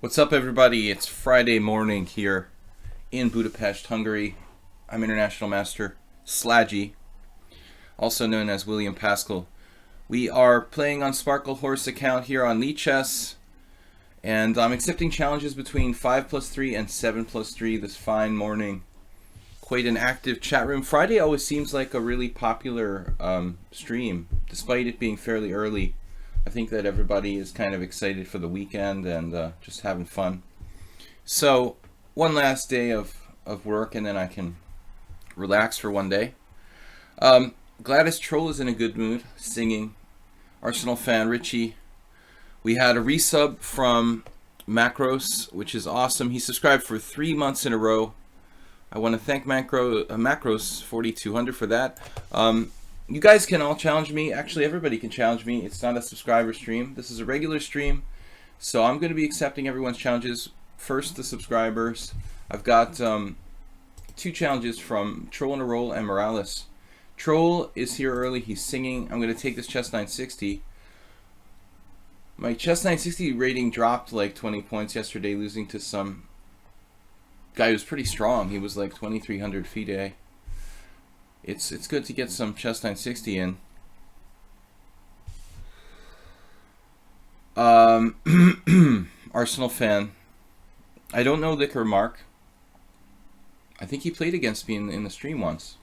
What's up, everybody? It's Friday morning here in Budapest, Hungary. I'm International Master Sladgie, also known as William Pascal. We are playing on Sparkle Horse account here on lichess, and I'm accepting challenges between 5+3 and 7+3 this fine morning. Quite an active chat room. Friday always seems like a really popular stream, despite it being fairly early. I think that everybody is kind of excited for the weekend and just having fun. So, one last day of work and then I can relax for one day. Gladys Troll is in a good mood, singing. Arsenal fan Richie. We had a resub from Macros, which is awesome. He subscribed for 3 months in a row. I want to thank Macros 4200 for that. You guys can all challenge me. Actually, everybody can challenge me. It's not a subscriber stream. This is a regular stream. So I'm going to be accepting everyone's challenges. First, the subscribers. I've got 2 challenges from Troll in a Roll and Morales. Troll is here early. He's singing. I'm going to take this chess 960. My chess 960 rating dropped like 20 points yesterday, losing to some guy who's pretty strong. He was like 2,300 FIDE. It's good to get some chess 960 in. Arsenal fan. I don't know Licker Mark. I think he played against me in the stream once.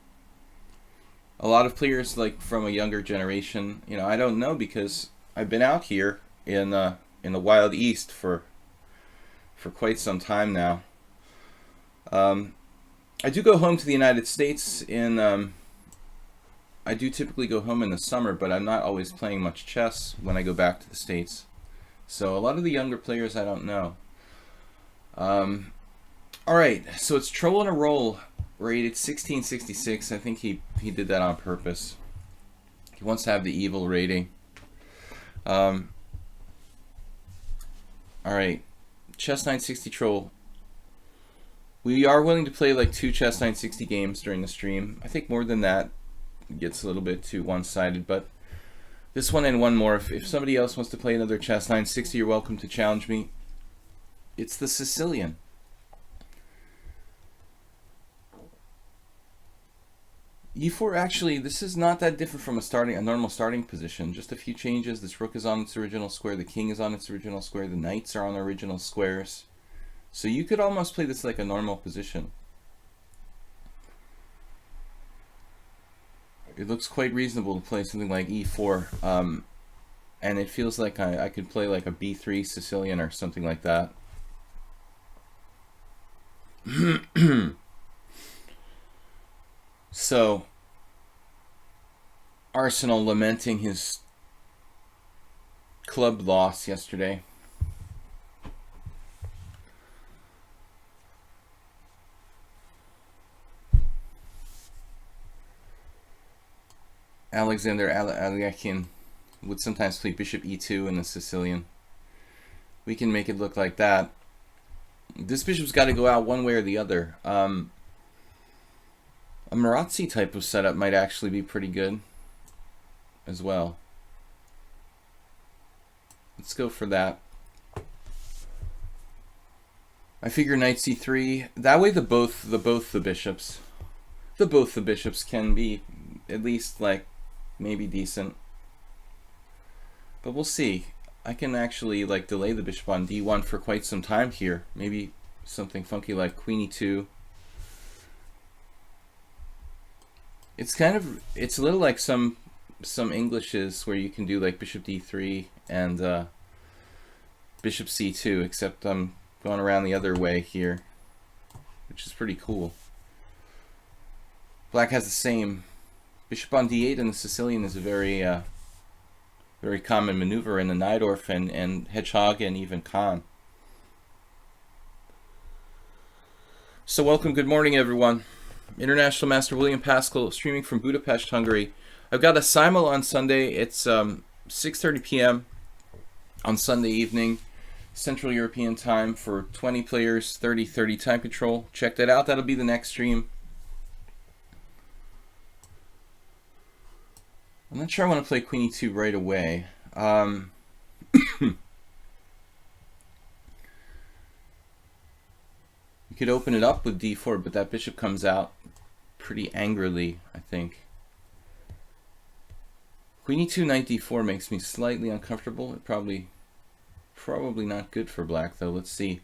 A lot of players like from a younger generation, you know, I don't know because I've been out here in the Wild East for quite some time now. I do go home to the United States I do typically go home in the summer, but I'm not always playing much chess when I go back to the States. So a lot of the younger players I don't know. Alright, so it's Troll in a Roll, rated 1666. I think he did that on purpose. He wants to have the evil rating. Alright, chess 960 Troll. We are willing to play like 2 chess 960 games during the stream. I think more than that gets a little bit too one-sided, but this one and one more. If somebody else wants to play another chess 960, you're welcome to challenge me. It's the Sicilian. E4, actually, this is not that different from a normal starting position. Just a few changes. This rook is on its original square, the king is on its original square, the knights are on their original squares. So you could almost play this like a normal position. It looks quite reasonable to play something like e4, and it feels like I could play like a b3 Sicilian or something like that. So, Arsenal lamenting his club loss yesterday. Alexander Alekhine would sometimes play bishop e2 in the Sicilian. We can make it look like that. This bishop's got to go out one way or the other. A Marazzi type of setup might actually be pretty good as well. Let's go for that. I figure knight c3. That way both the bishops can be at least like maybe decent, but we'll see. I can actually like delay the bishop on d1 for quite some time here. Maybe something funky like queen e2. It's a little like some Englishes where you can do like bishop d3 and bishop c2, except I'm going around the other way here, which is pretty cool. Black has the same. Bishop on d8 in the Sicilian is a very common maneuver in the Najdorf and Hedgehog and even Kahn. So welcome, good morning everyone. International Master William Pascal, streaming from Budapest, Hungary. I've got a simul on Sunday. It's 6:30 p.m. on Sunday evening, Central European time, for 20 players, 30 time control. Check that out. That'll be the next stream. I'm not sure I want to play queen e2 right away. could open it up with d4, but that bishop comes out pretty angrily, I think. Queen e2, knight d4 makes me slightly uncomfortable. It probably not good for black, though. Let's see.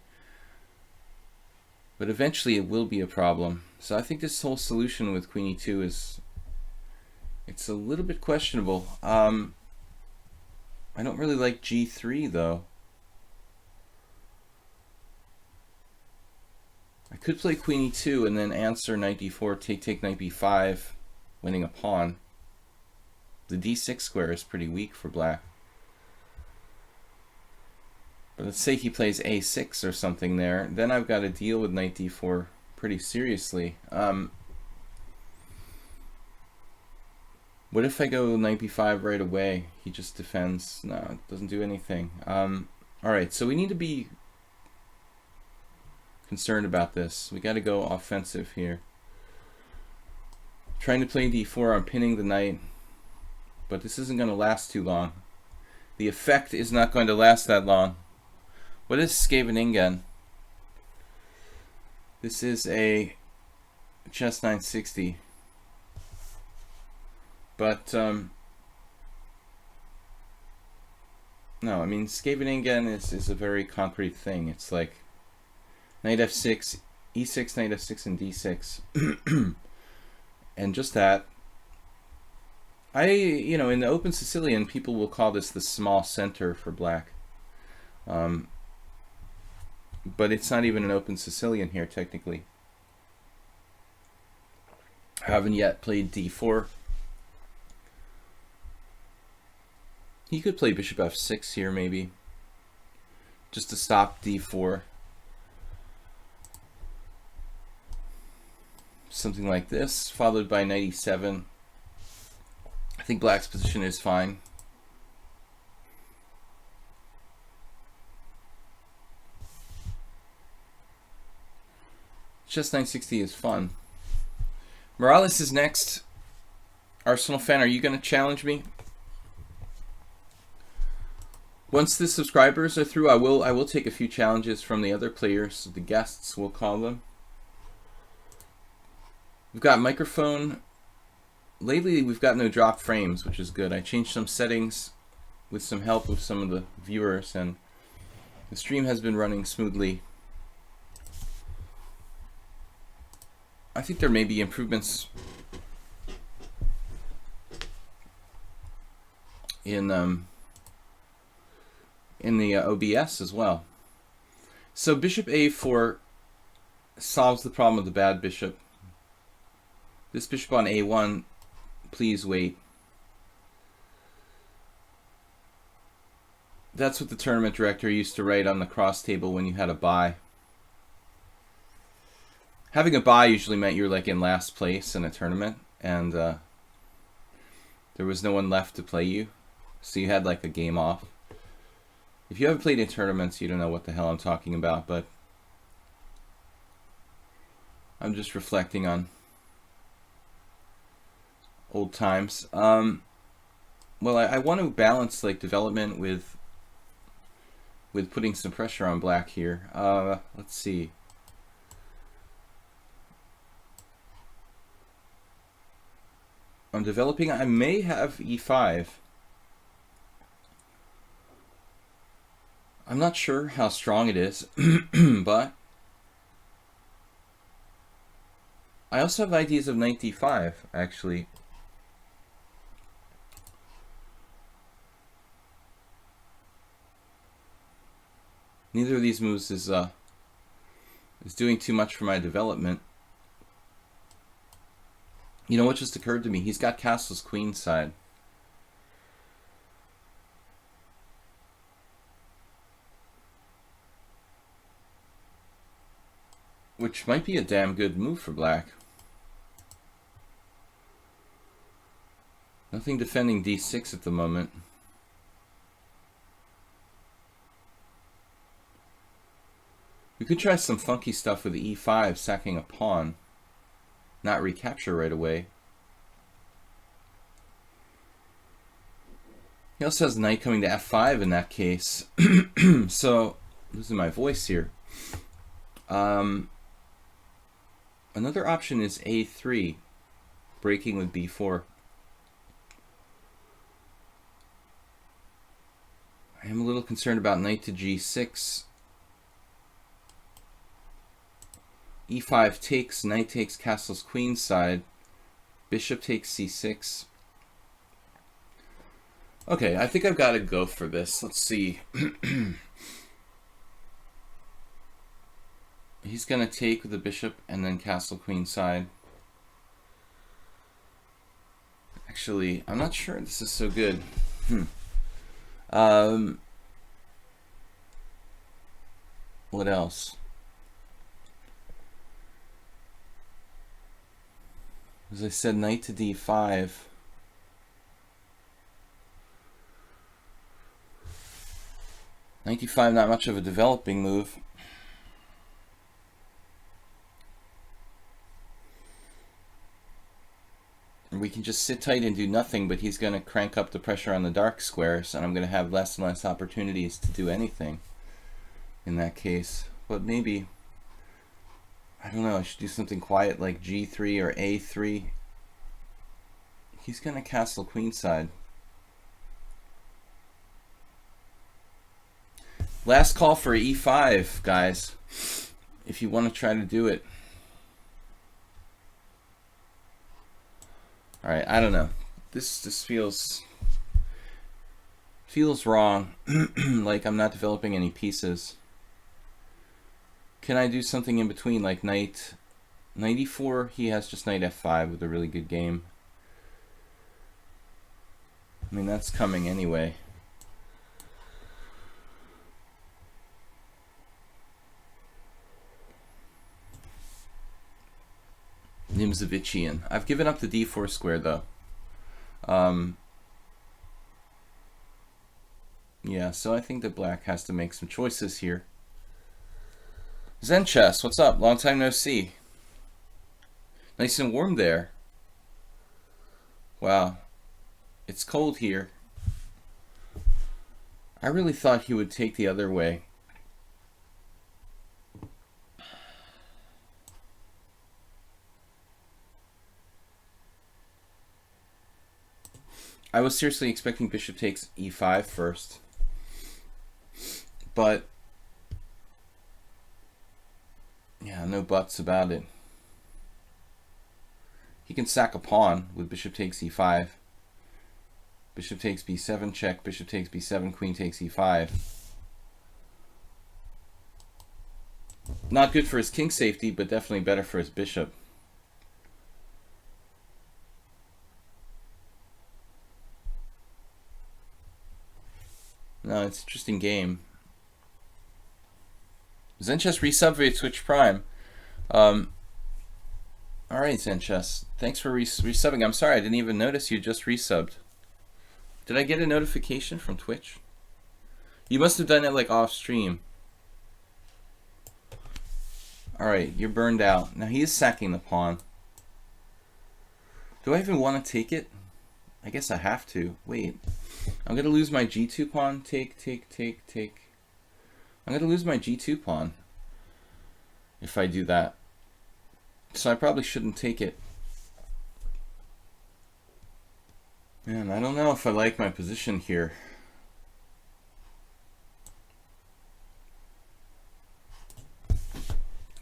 But eventually it will be a problem. So I think this whole solution with queen e2 it's a little bit questionable. I don't really like g3, though. I could play queen e2 and then answer knight d4, take knight b5, winning a pawn. The d6 square is pretty weak for black. But let's say he plays a6 or something there. Then I've got to deal with knight d4 pretty seriously. What if I go knight b5 right away? He just defends. No, it doesn't do anything. Alright, so we need to be concerned about this. We got to go offensive here. Trying to play d4, I'm pinning the knight. But this isn't going to last too long. The effect is not going to last that long. What is Scheveningen? This is a chess 960. But, no, I mean, Scheveningen is a very concrete thing. It's like knight f6, e6, knight f6, and d6. And just that. You know, in the Open Sicilian, people will call this the small center for black. But it's not even an Open Sicilian here, technically. I haven't yet played d4. He could play bishop f6 here, maybe. Just to stop d4. Something like this, followed by knight e7. I think black's position is fine. Chess 960 is fun. Morales is next. Arsenal fan, are you going to challenge me? Once the subscribers are through, I will take a few challenges from the other players, the guests, we'll call them. We've got microphone. Lately, we've got no drop frames, which is good. I changed some settings with some help of some of the viewers, and the stream has been running smoothly. I think there may be improvements in the OBS as well. So bishop a4 solves the problem of the bad bishop. This bishop on a1, please wait. That's what the tournament director used to write on the cross table when you had a bye. Having a bye usually meant you're like in last place in a tournament, and there was no one left to play you, so you had like a game off. If you haven't played in tournaments, you don't know what the hell I'm talking about, but I'm just reflecting on old times. Well, I want to balance like development with putting some pressure on black here. Let's see. I'm developing. I may have e5. I'm not sure how strong it is, but I also have ideas of knight d5, actually. Neither of these moves is doing too much for my development. You know what just occurred to me? He's got castles queenside. Which might be a damn good move for black. Nothing defending d6 at the moment. We could try some funky stuff with e5, sacking a pawn. Not recapture right away. He also has knight coming to f5 in that case. So, losing my voice here. Another option is a3, breaking with b4. I am a little concerned about knight to g6. e5 takes, knight takes, castles queenside. Bishop takes c6. Okay, I think I've got to go for this. Let's see. He's going to take with the bishop and then castle queenside. Actually, I'm not sure this is so good. What else? As I said, knight to d5. Knight d5, not much of a developing move. We can just sit tight and do nothing, but he's going to crank up the pressure on the dark squares, and I'm going to have less and less opportunities to do anything in that case. But maybe, I don't know, I should do something quiet like g3 or a3. He's going to castle queenside. Last call for e5, guys, if you want to try to do it. All right, I don't know. This feels wrong. Like I'm not developing any pieces. Can I do something in between, like knight e4? He has just knight f5 with a really good game. I mean, that's coming anyway. Nimzovician. I've given up the d4 square though. Yeah, so I think that black has to make some choices here. Zen Chess, what's up? Long time no see. Nice and warm there. Wow. It's cold here. I really thought he would take the other way. I was seriously expecting bishop takes e5 first. But yeah, no buts about it. He can sack a pawn with bishop takes e5. Bishop takes b7 check, bishop takes b7, queen takes e5. Not good for his king safety, but definitely better for his bishop. No, it's an interesting game. Zenchess resub via Twitch Prime. Alright, Zenchess. Thanks for resubbing. I'm sorry, I didn't even notice you just resubbed. Did I get a notification from Twitch? You must have done it like off stream. Alright, you're burned out. Now he is sacking the pawn. Do I even want to take it? I guess I have to. Wait. I'm going to lose my g2 pawn. Take. I'm going to lose my g2 pawn if I do that. So I probably shouldn't take it. Man, I don't know if I like my position here.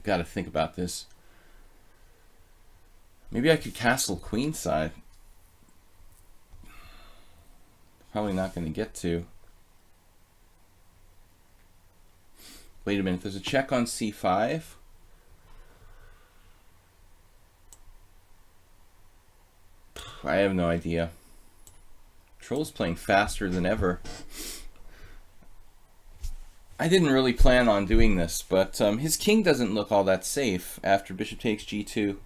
Got to think about this. Maybe I could castle queenside. Probably not going to get to. Wait a minute, there's a check on c5. I have no idea. Troll's playing faster than ever. I didn't really plan on doing this, but his king doesn't look all that safe after bishop takes g2.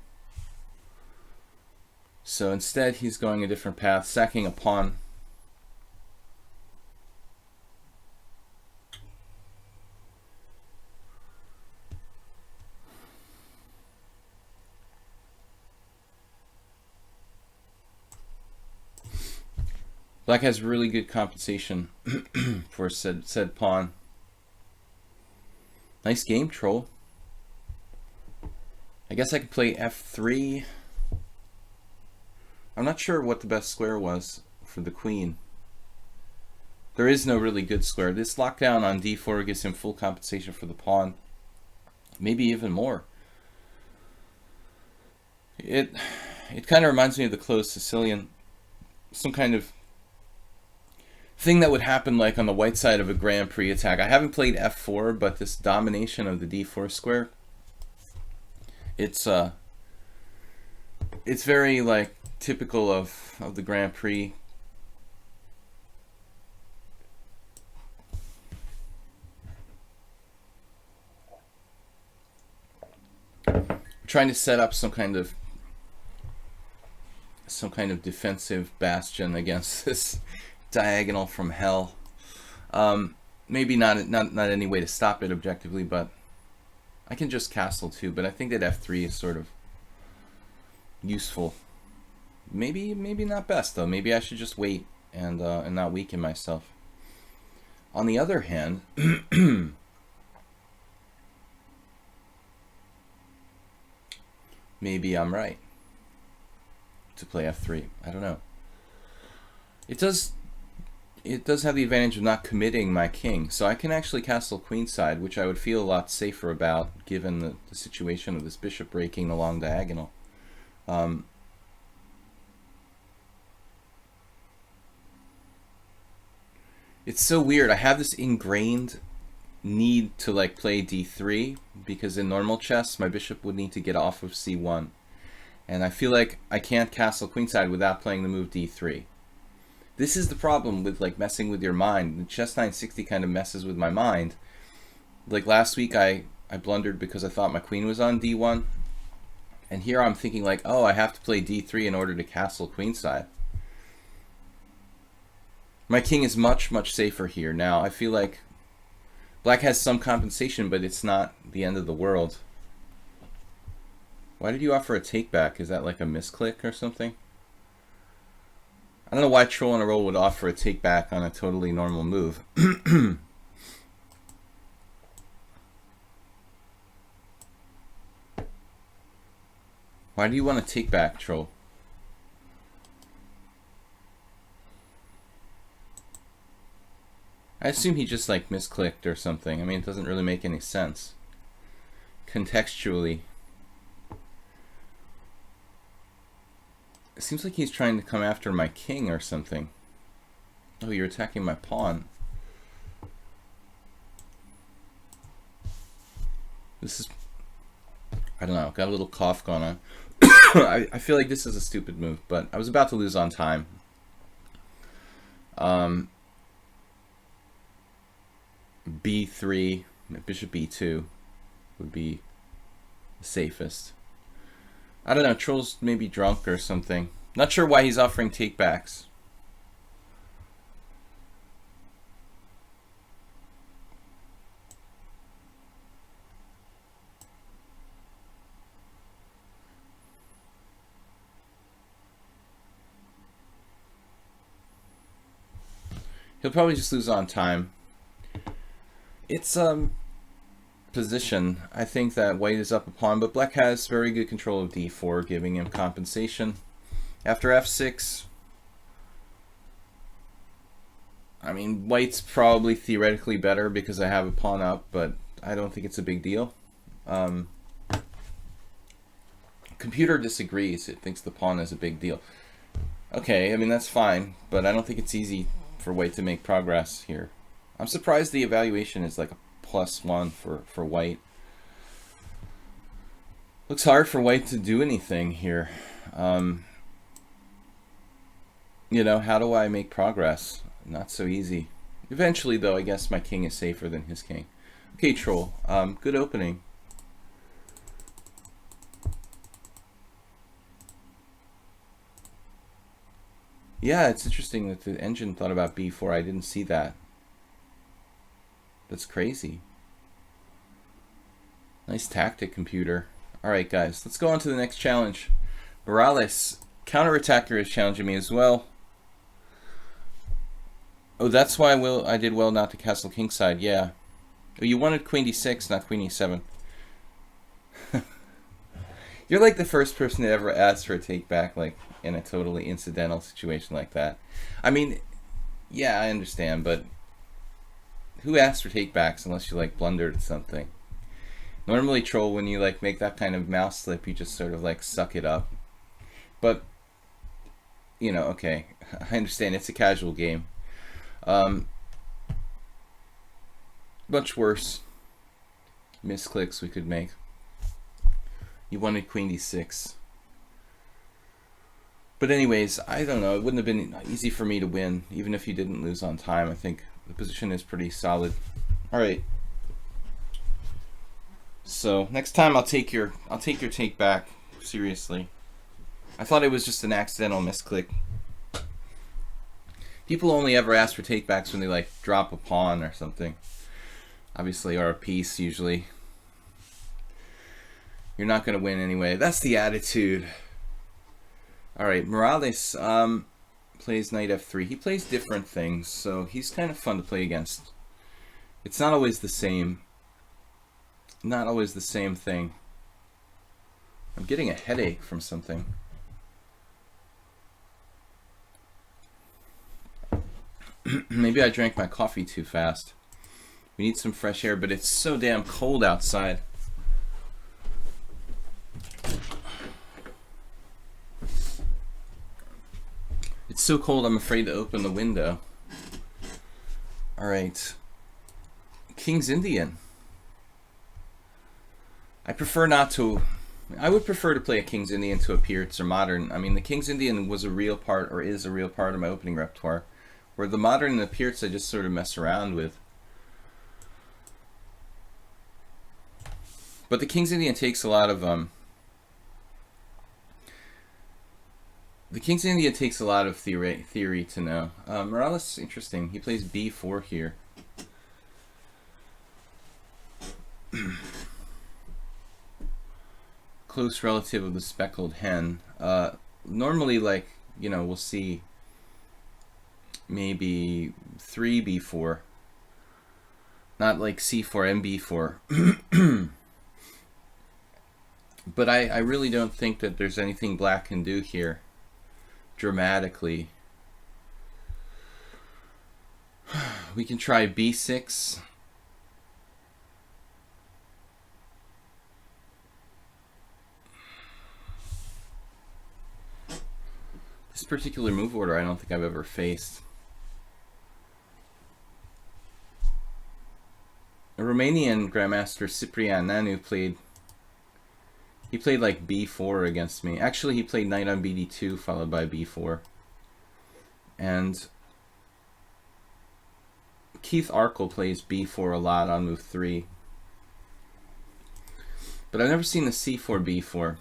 So instead he's going a different path, sacking a pawn. Black has really good compensation for said pawn. Nice game, Troll. I guess I could play f3. I'm not sure what the best square was for the queen. There is no really good square. This lockdown on d4 gives him full compensation for the pawn. Maybe even more. It kind of reminds me of the closed Sicilian. Some kind of thing that would happen like on the white side of a Grand Prix attack. I haven't played f4, but this domination of the d4 square, it's very like typical of the Grand Prix. Trying to set up some kind of defensive bastion against this diagonal from hell. Maybe not any way to stop it objectively, but I can just castle too. But I think that f3 is sort of useful. Maybe not best though. Maybe I should just wait and not weaken myself. On the other hand, maybe I'm right to play f3. I don't know. It does have the advantage of not committing my king, so I can actually castle queenside, which I would feel a lot safer about given the situation of this bishop breaking the long diagonal. It's so weird. I have this ingrained need to like play d3 because in normal chess my bishop would need to get off of c1, and I feel like I can't castle queenside without playing the move d3. This is the problem with like messing with your mind. The chess 960 kind of messes with my mind. Like last week I blundered because I thought my queen was on d1, and here I'm thinking like, oh, I have to play d3 in order to castle queenside. My king is much safer here now. I feel like black has some compensation, but it's not the end of the world. Why did you offer a takeback? Is that like a misclick or something? I don't know why Troll on a Roll would offer a takeback on a totally normal move. Why do you want to take back, Troll? I assume he just like misclicked or something. I mean, it doesn't really make any sense contextually. It seems like he's trying to come after my king or something. Oh, you're attacking my pawn. This is, I don't know, got a little cough going on. I feel like this is a stupid move, but I was about to lose on time. B3, bishop B2 would be the safest. I don't know, Troll's maybe drunk or something. Not sure why he's offering takebacks. He'll probably just lose on time. It's position. I think that white is up a pawn, but black has very good control of d4, giving him compensation. After f6, I mean, white's probably theoretically better because I have a pawn up, but I don't think it's a big deal. Computer disagrees. It thinks the pawn is a big deal. Okay, I mean, that's fine, but I don't think it's easy for white to make progress here. I'm surprised the evaluation is like a +1 for white. Looks hard for white to do anything here. You know, how do I make progress? Not so easy. Eventually, though, I guess my king is safer than his king. Okay, Troll. Good opening. Yeah, it's interesting that the engine thought about b4. I didn't see that. That's crazy. Nice tactic, computer. Alright, guys, let's go on to the next challenge. Morales, counterattacker, is challenging me as well. Oh, that's why I did well not to castle kingside, yeah. Oh, you wanted queen d6, not queen e7. You're like the first person to ever ask for a take back, like in a totally incidental situation like that. I mean, yeah, I understand, but who asks for take backs unless you like blundered at something? Normally, troll, when you like make that kind of mouse slip, you just sort of like suck it up. But you know, okay, I understand it's a casual game. Much worse misclicks we could make. You wanted queen d6. But anyways, I don't know. It wouldn't have been easy for me to win, even if you didn't lose on time. I think the position is pretty solid. All right. So next time I'll take your take back seriously. I thought it was just an accidental misclick. People only ever ask for takebacks when they like drop a pawn or something. Obviously, or a piece usually. You're not going to win anyway. That's the attitude. Alright, Morales plays knight f3. He plays different things, so he's kind of fun to play against. It's not always the same. Not always the same thing. I'm getting a headache from something. Maybe I drank my coffee too fast. We need some fresh air, but it's so damn cold outside. It's so cold I'm afraid to open the window. Alright. King's Indian. I prefer not to... I would prefer to play a King's Indian to a Pierce or Modern. I mean, the King's Indian was a real part, or is a real part of my opening repertoire. Where the Modern and the Pierce I just sort of mess around with. But the King's Indian takes a lot of theory to know. Morales, interesting. He plays b4 here. Close relative of the speckled hen. Normally, like, you know, we'll see maybe 3b4. Not like c4 and b4. But I really don't think that there's anything black can do here dramatically. We can try b6. This particular move order I don't think I've ever faced. A Romanian Grandmaster, Ciprian Nanu, played like b4 against me. Actually, he played knight on bd2 followed by b4. And Keith Arkle plays b4 a lot on move 3. But I've never seen the c4 b4.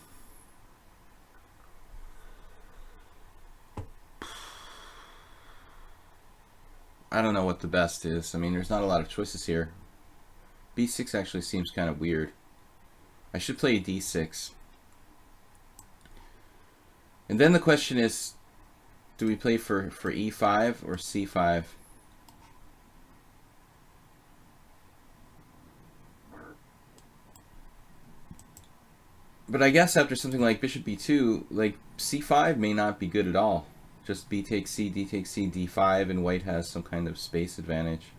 I don't know what the best is. I mean, there's not a lot of choices here. b6 actually seems kind of weird. I should play d6. And then the question is, do we play for e5 or c5? But I guess after something like bishop b2, like c5 may not be good at all. Just b takes c, d takes c, d5, and white has some kind of space advantage.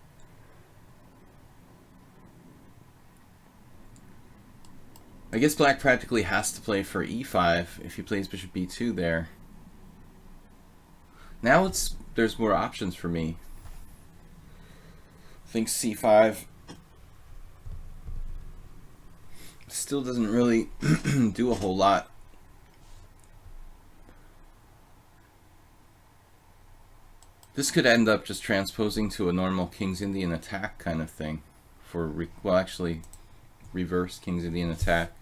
I guess black practically has to play for e5 if he plays bishop b2 there. Now there's more options for me. I think c5 still doesn't really do a whole lot. This could end up just transposing to a normal King's Indian attack kind of thing. Well, actually, reverse King's Indian attack.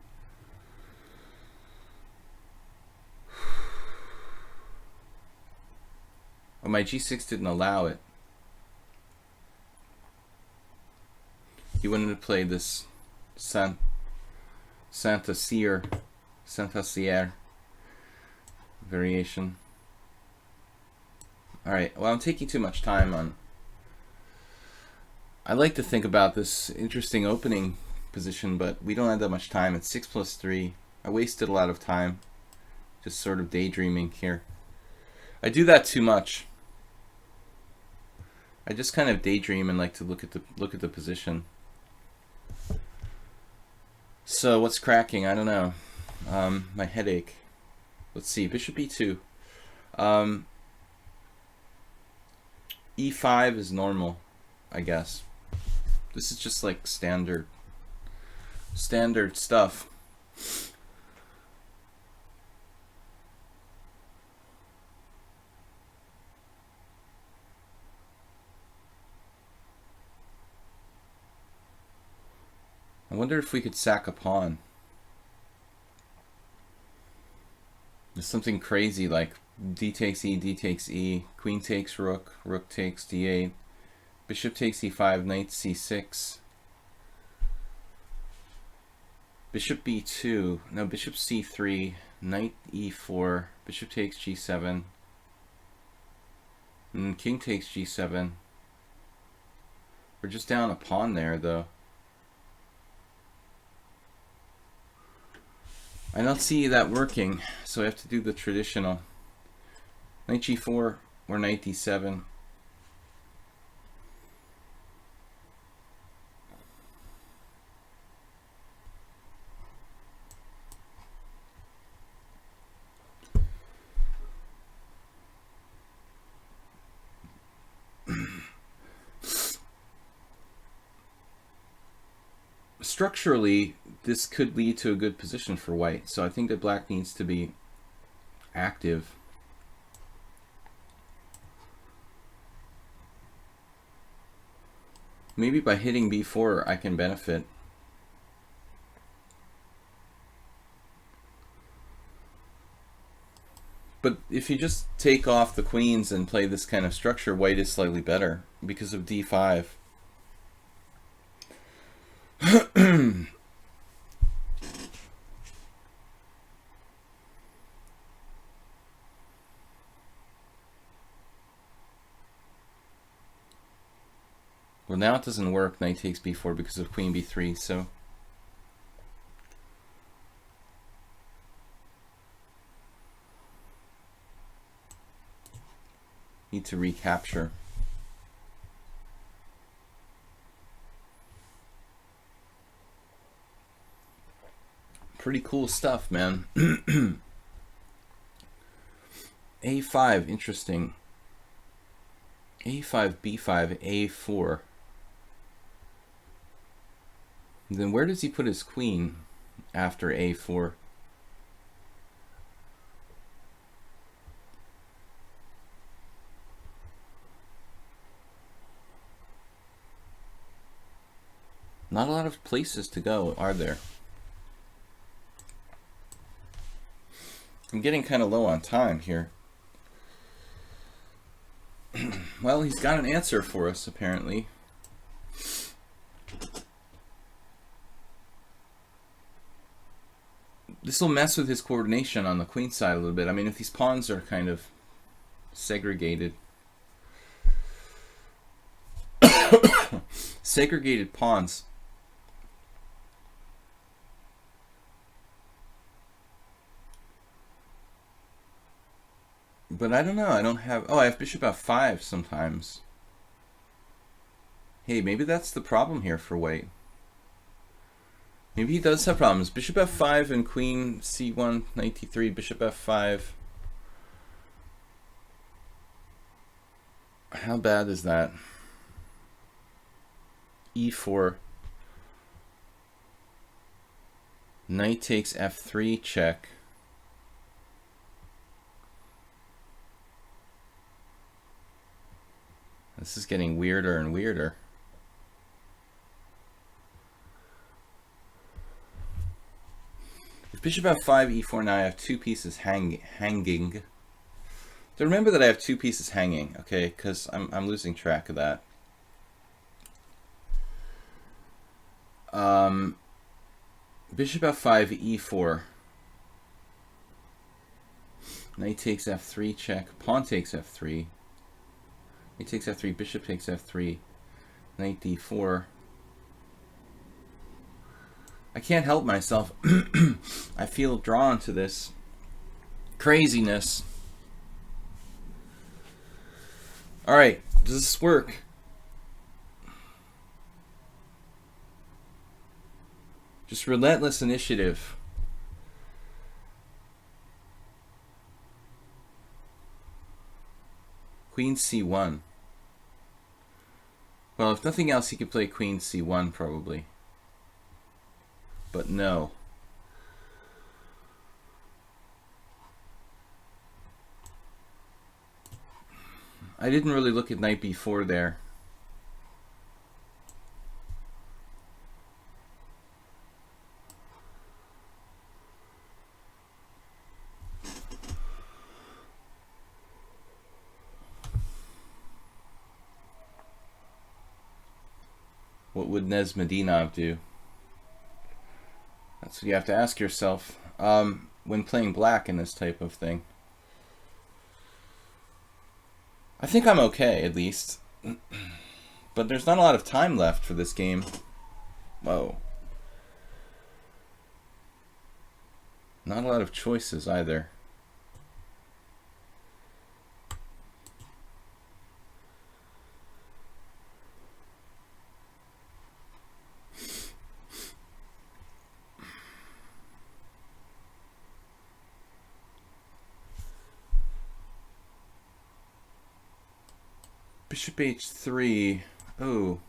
Oh, my g6 didn't allow it. He wanted to play this Santa Sierra variation. Alright, well, I'm taking too much time on... I like to think about this interesting opening position, but we don't have that much time. It's 6 plus 3. I wasted a lot of time just sort of daydreaming here. I do that too much. I just kind of daydream and like to look at the position. So what's cracking? I don't know. My headache. Let's see. Bishop e2. E5 is normal, I guess. This is just like standard stuff. I wonder if we could sack a pawn. There's something crazy like d takes e, queen takes rook, rook takes d8, bishop takes e5, knight c6, bishop b2, no, bishop c3, knight e4, bishop takes g7, and king takes g7. We're just down a pawn there though. I don't see that working, so I have to do the traditional knight g4 or knight d7. Structurally, this could lead to a good position for white, so I think that black needs to be active. Maybe by hitting b4 I can benefit. But if you just take off the queens and play this kind of structure, white is slightly better because of d5. Well, now it doesn't work, knight takes b4 because of queen b3, so need to recapture. Pretty cool stuff, man. a5, interesting. a5, b5, a4. Then where does he put his queen after a4? Not a lot of places to go, are there? I'm getting kind of low on time here. Well, he's got an answer for us, apparently. This will mess with his coordination on the queen side a little bit. I mean, if these pawns are kind of segregated. Segregated pawns. But I don't know, I don't have... Oh, I have bishop f5 sometimes. Hey, maybe that's the problem here for white. Maybe he does have problems. Bishop f5 and queen c1, knight d3, bishop f5. How bad is that? e4. Knight takes f3, check. This is getting weirder and weirder. If bishop f5, e4, now I have two pieces hanging. So remember that I have two pieces hanging, okay? Because I'm losing track of that. Bishop f5, e4. Knight takes f3, check. Pawn takes f3. Knight takes f3, bishop takes f3, knight d4. I can't help myself. I feel drawn to this craziness. Alright, does this work? Just relentless initiative. Queen C1. Well, if nothing else, he could play Queen C1 probably. But no. I didn't really look at knight b4 there. What would Nesmedinov do? That's what you have to ask yourself when playing black in this type of thing. I think I'm okay, at least. But there's not a lot of time left for this game. Whoa. Not a lot of choices either. Bishop h3. Oh.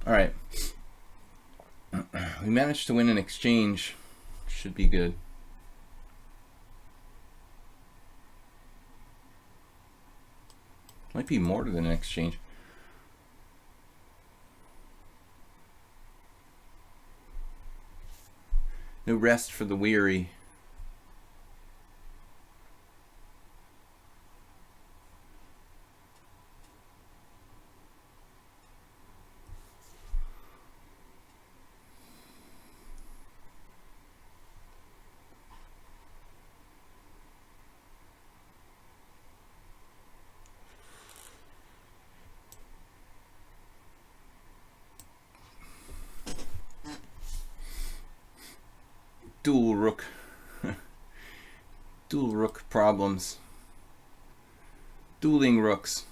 Alright. We managed to win an exchange. Should be good. Might be more than an exchange. No rest for the weary. Dual rook. Dual rook problems. Dueling rooks.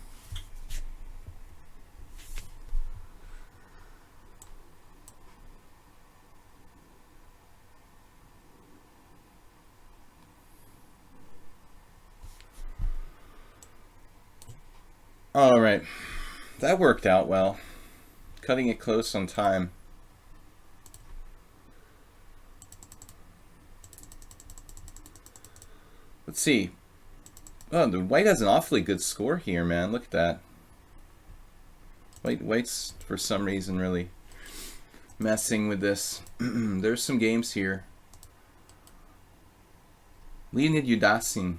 All right. That worked out well. Cutting it close on time. Let's see. Oh, the white has an awfully good score here, man. Look at that. White's for some reason really messing with this. There's some games here. Leonid Yudasin.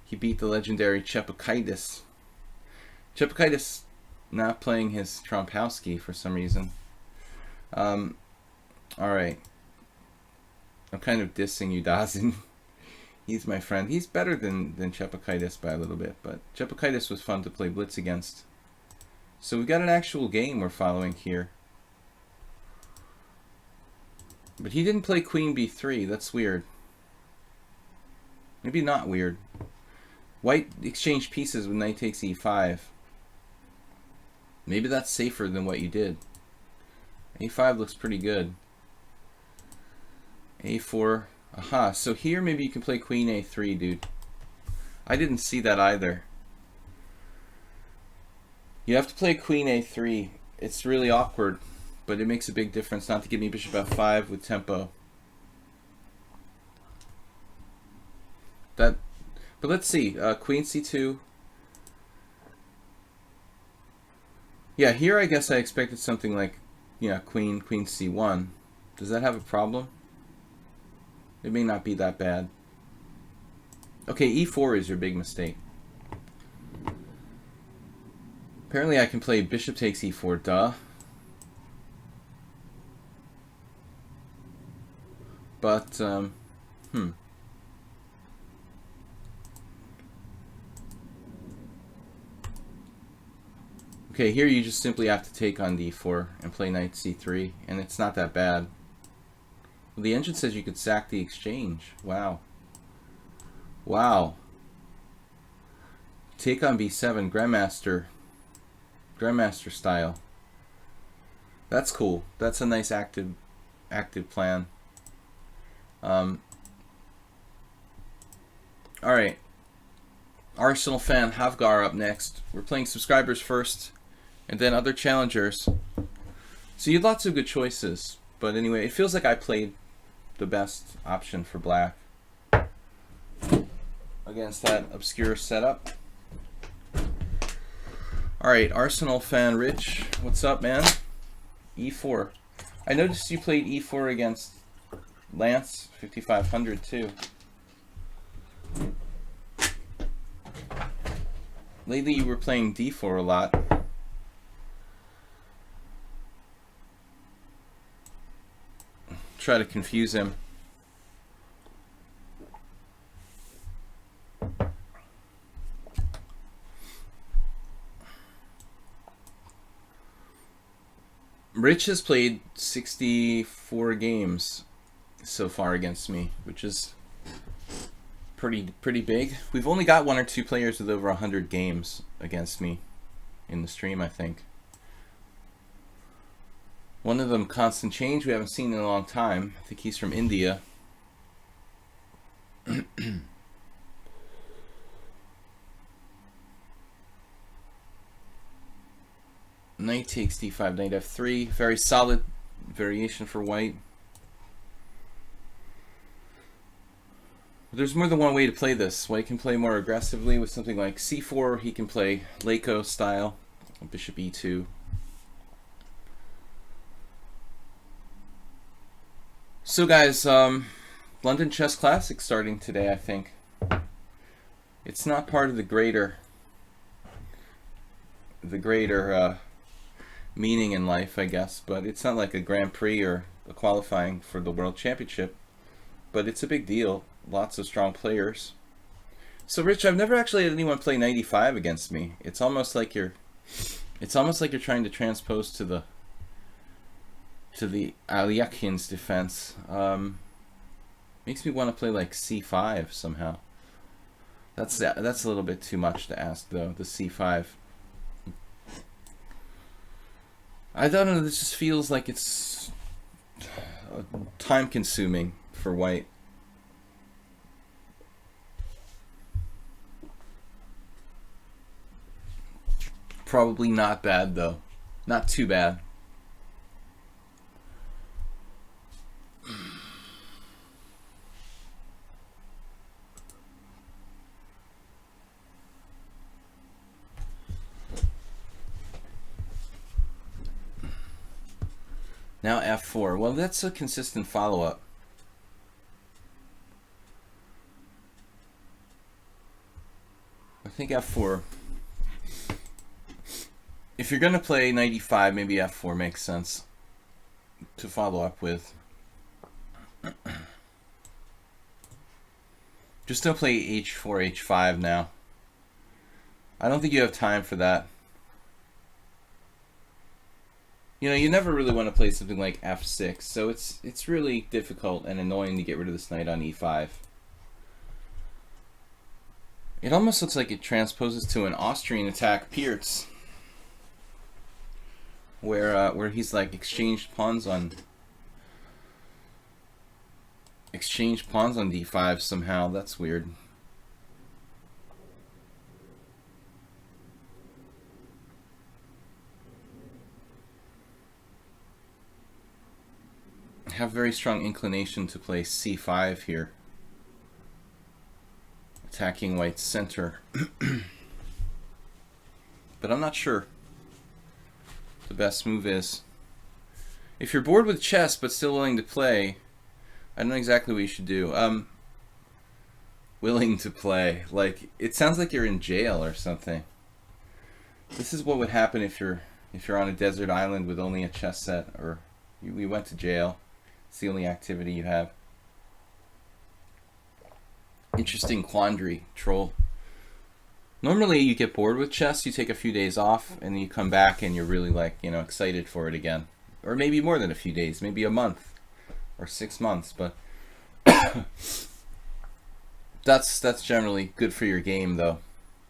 He beat the legendary Chepakaitis. Chepakaitis not playing his Trompowsky for some reason. Alright. I'm kind of dissing Yudasin. He's my friend. He's better than Chepakaitis by a little bit, but Chepakaitis was fun to play blitz against. So we got an actual game we're following here. But he didn't play Queen b3. That's weird. Maybe not weird. White exchanged pieces with knight takes e5. Maybe that's safer than what you did. a5 looks pretty good. a4. Aha, so here maybe you can play Queen a3, dude. I didn't see that either. You have to play Queen a3. It's really awkward, but it makes a big difference not to give me Bishop f5 with tempo. But let's see. Queen c2. Yeah, here I guess I expected something like, yeah, Queen c1. Does that have a problem? It may not be that bad. Okay, e4 is your big mistake. Apparently I can play bishop takes e4, duh. But, Okay, here you just simply have to take on d4 and play knight c3, and it's not that bad. Well, the engine says you could sack the exchange. Wow. Wow. Take on b7, Grandmaster style. That's cool. That's a nice active plan. Alright. Arsenal fan Havgar up next. We're playing subscribers first, and then other challengers. So you had lots of good choices, but anyway, it feels like I played the best option for black against that obscure setup. Alright, Arsenal fan Rich, what's up, man? E4. I noticed you played E4 against Lance 5500 too. Lately you were playing D4 a lot. Try to confuse him. Rich has played 64 games so far against me, which is pretty big. We've only got 1 or 2 players with over 100 games against me in the stream, I think. One of them, Constant Change, we haven't seen in a long time. I think he's from India. Knight takes d5, knight f3. Very solid variation for white. There's more than one way to play this. White can play more aggressively with something like c4. He can play Leko style, bishop e2. So guys, London Chess Classic starting today, I think. It's not part of the greater meaning in life, I guess, but it's not like a Grand Prix or a qualifying for the World Championship, but it's a big deal. Lots of strong players. So Rich, I've never actually had anyone play 95 against me. It's almost like you're trying to transpose to the Alyakin's defense. Makes me want to play like c5 somehow. That's a little bit too much to ask though, the c5. I don't know, this just feels like it's time consuming for white. Probably not bad though. Not too bad. Now f4. Well, that's a consistent follow-up. I think f4. If you're going to play 95, maybe f4 makes sense to follow up with. Just don't play h4, h5 now. I don't think you have time for that. You know, you never really want to play something like f6, so it's really difficult and annoying to get rid of this knight on e5. It almost looks like it transposes to an Austrian attack Pierce, where he's like exchanged pawns on d5 somehow. That's weird. I have very strong inclination to play c5 here, attacking white's center. But I'm not sure the best move is. If you're bored with chess but still willing to play, I don't know exactly what you should do. Willing to play, like it sounds like you're in jail or something. This is what would happen if you're on a desert island with only a chess set, or we went to jail. It's the only activity you have. Interesting quandary, troll. Normally you get bored with chess, you take a few days off, and then you come back and you're really like, you know, excited for it again. Or maybe more than a few days, maybe a month or 6 months, but that's generally good for your game though,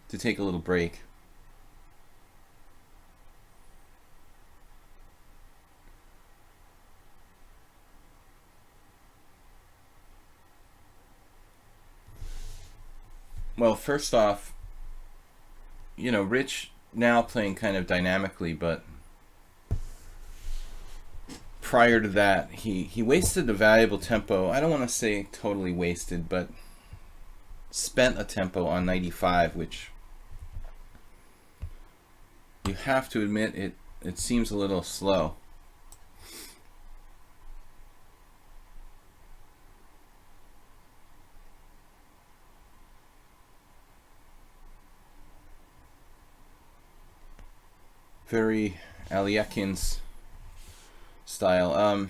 to take a little break. Well, first off, you know, Rich now playing kind of dynamically, but prior to that, he wasted a valuable tempo. I don't want to say totally wasted, but spent a tempo on 95, which you have to admit it seems a little slow. Very Aliekin's style.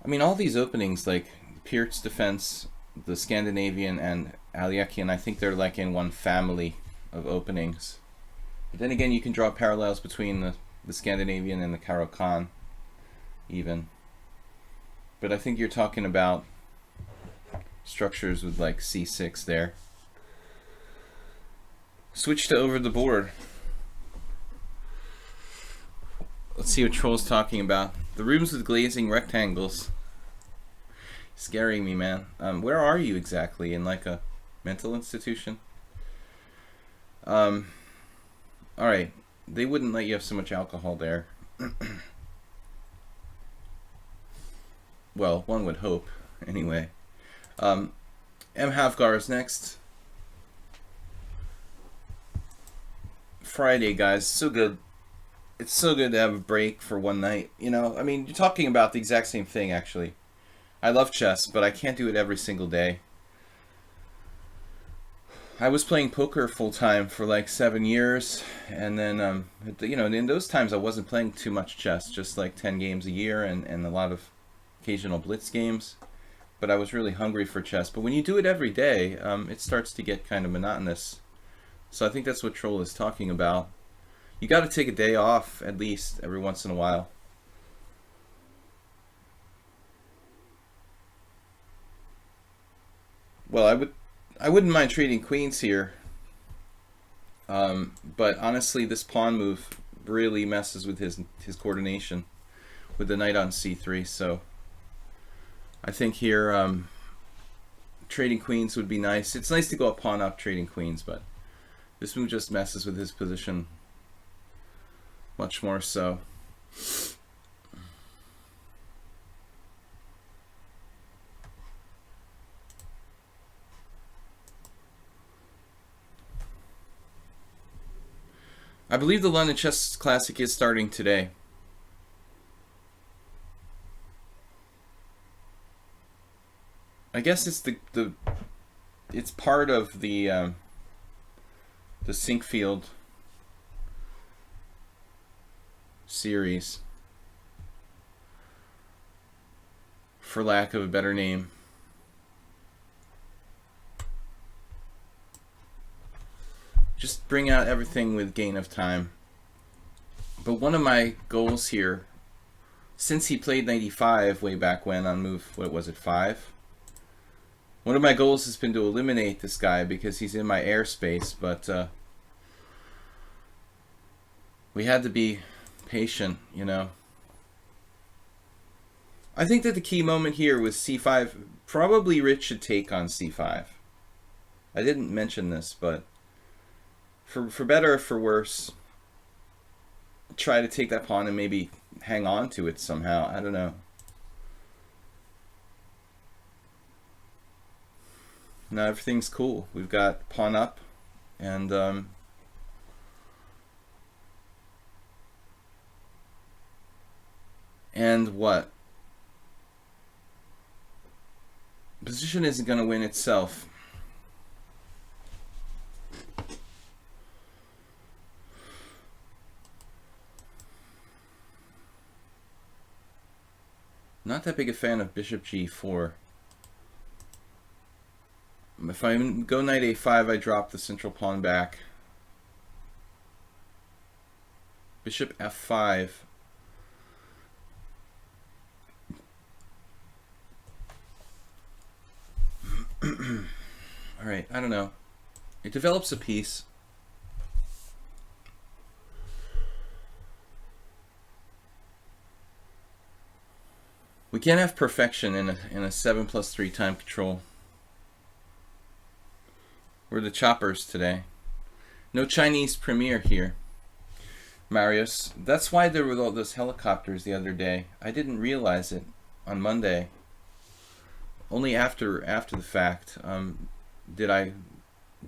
I mean, all these openings, like Peart's defense, the Scandinavian, and Aliekin, I think they're like in one family of openings. But then again, you can draw parallels between the Scandinavian and the Caro-Kann, even. But I think you're talking about structures with like C6 there. Switch to over the board. Let's see what Troll's talking about. The rooms with glazing rectangles. Scaring me, man. Where are you exactly? In like a mental institution? Alright. They wouldn't let you have so much alcohol there. Well, one would hope. Anyway. M. Havgar is next. Friday, guys. So good. It's so good to have a break for one night. You know, I mean, you're talking about the exact same thing, actually. I love chess, but I can't do it every single day. I was playing poker full-time for like 7 years, and then, you know, in those times I wasn't playing too much chess, just like 10 games a year and a lot of occasional blitz games. But I was really hungry for chess. But when you do it every day, it starts to get kind of monotonous. So I think that's what Troll is talking about. You got to take a day off, at least, every once in a while. Well, I wouldn't mind trading queens here. But honestly, this pawn move really messes with his coordination with the knight on c3. So I think here trading queens would be nice. It's nice to go up pawn up trading queens, but this move just messes with his position. Much more so. I believe the London Chess Classic is starting today. I guess it's it's part of the Sinkfield series, for lack of a better name. Just bring out everything with gain of time. But one of my goals here, since he played 95 way back when on move, what was it, 5? One of my goals has been to eliminate this guy because he's in my airspace, but we had to be patient, you know. I think that the key moment here was c5. Probably Rich should take on c5. I didn't mention this, but for better or for worse, try to take that pawn and maybe hang on to it somehow. I don't know. Now everything's cool. We've got pawn up and what? Position isn't going to win itself. Not that big a fan of bishop g4. If I go knight a5, I drop the central pawn back. Bishop f5. Alright, I don't know. It develops a piece. We can't have perfection in a 7+3 time control. We're the choppers today. No Chinese premiere here, Marius. That's why there were all those helicopters the other day. I didn't realize it on Monday. Only after the fact did I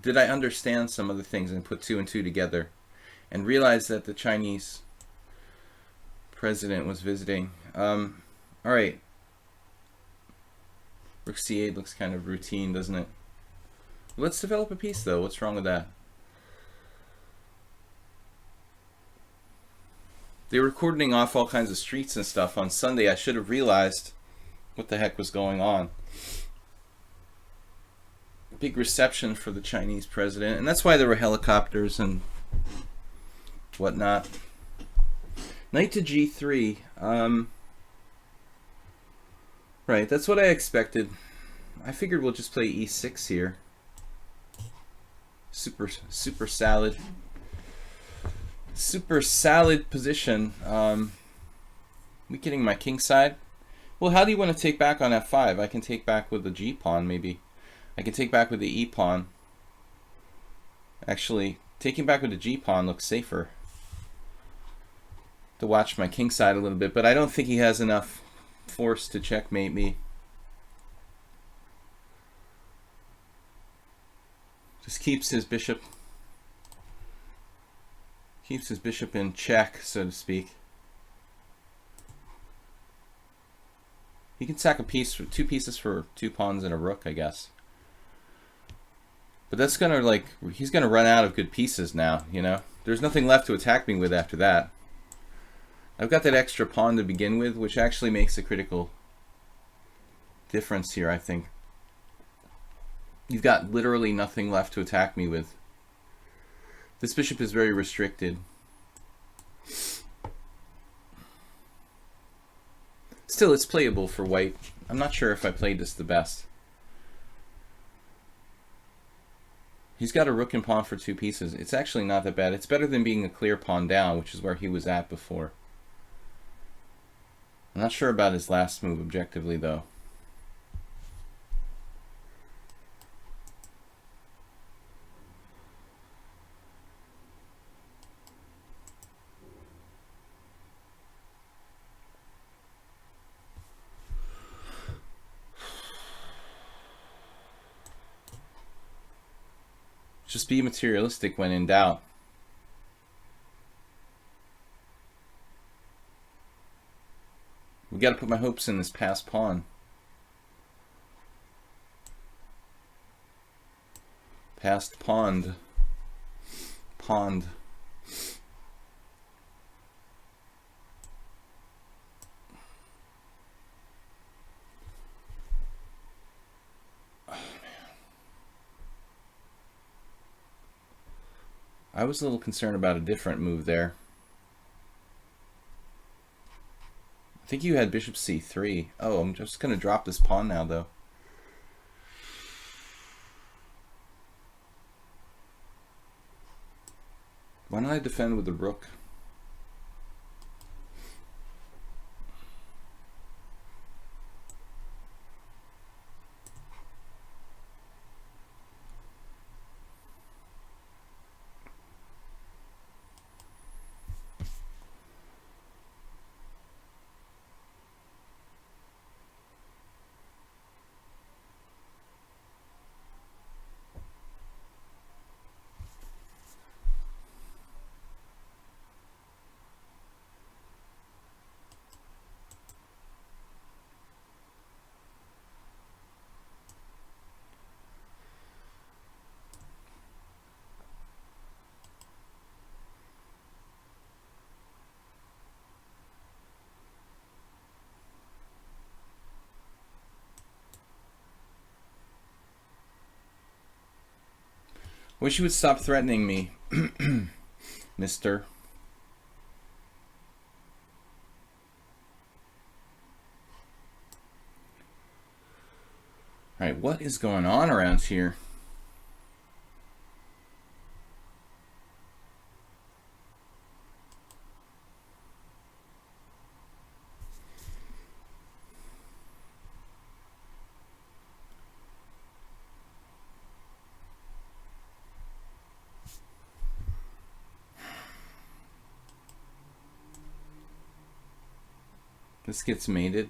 understand some of the things and put 2 and 2 together, and realize that the Chinese president was visiting. All right. Rook c8 looks kind of routine, doesn't it? Let's develop a piece, though. What's wrong with that? They were cordoning off all kinds of streets and stuff on Sunday. I should have realized what the heck was going on. Big reception for the Chinese president, and that's why there were helicopters and whatnot. Knight to g3. Right, that's what I expected. I figured we'll just play e6 here. Super salad. Super salad position. Weakening my king side. Well, how do you want to take back on f5? I can take back with the g pawn, maybe. I can take back with the e pawn. Actually, taking back with the g pawn looks safer. To watch my king side a little bit, but I don't think he has enough force to checkmate me. Just keeps his bishop in check, so to speak. He can sack a piece for 2 pieces for 2 pawns and a rook, I guess. But that's gonna, like, he's gonna run out of good pieces now, you know? There's nothing left to attack me with after that. I've got that extra pawn to begin with, which actually makes a critical difference here, I think. You've got literally nothing left to attack me with. This bishop is very restricted. Still, it's playable for white. I'm not sure if I played this the best. He's got a rook and pawn for 2 pieces. It's actually not that bad. It's better than being a clear pawn down, which is where he was at before. I'm not sure about his last move objectively, though. Just be materialistic when in doubt. We got to put my hopes in this passed pawn. Passed pond. Pond. Oh, man. I was a little concerned about a different move there. I think you had bishop c3. Oh, I'm just going to drop this pawn now, though. Why don't I defend with the rook? Wish you would stop threatening me, mister. Alright, what is going on around here? This gets mated.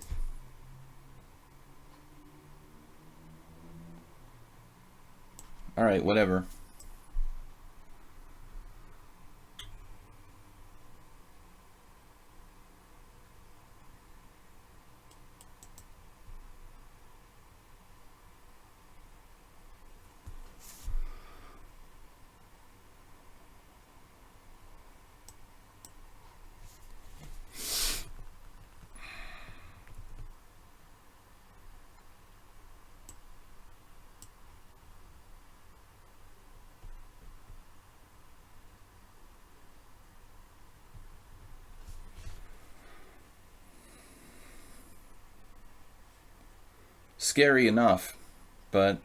Alright, whatever. Scary enough, but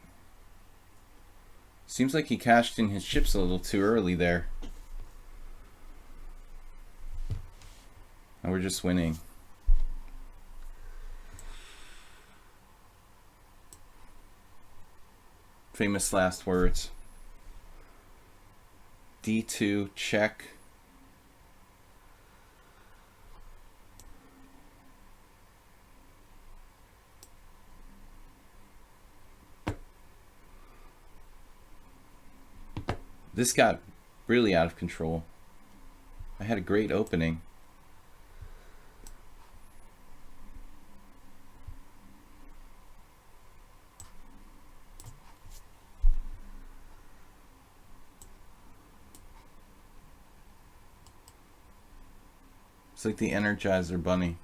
seems like he cashed in his chips a little too early there. And we're just winning. Famous last words. D2 check. This got really out of control. I had a great opening. It's like the Energizer Bunny.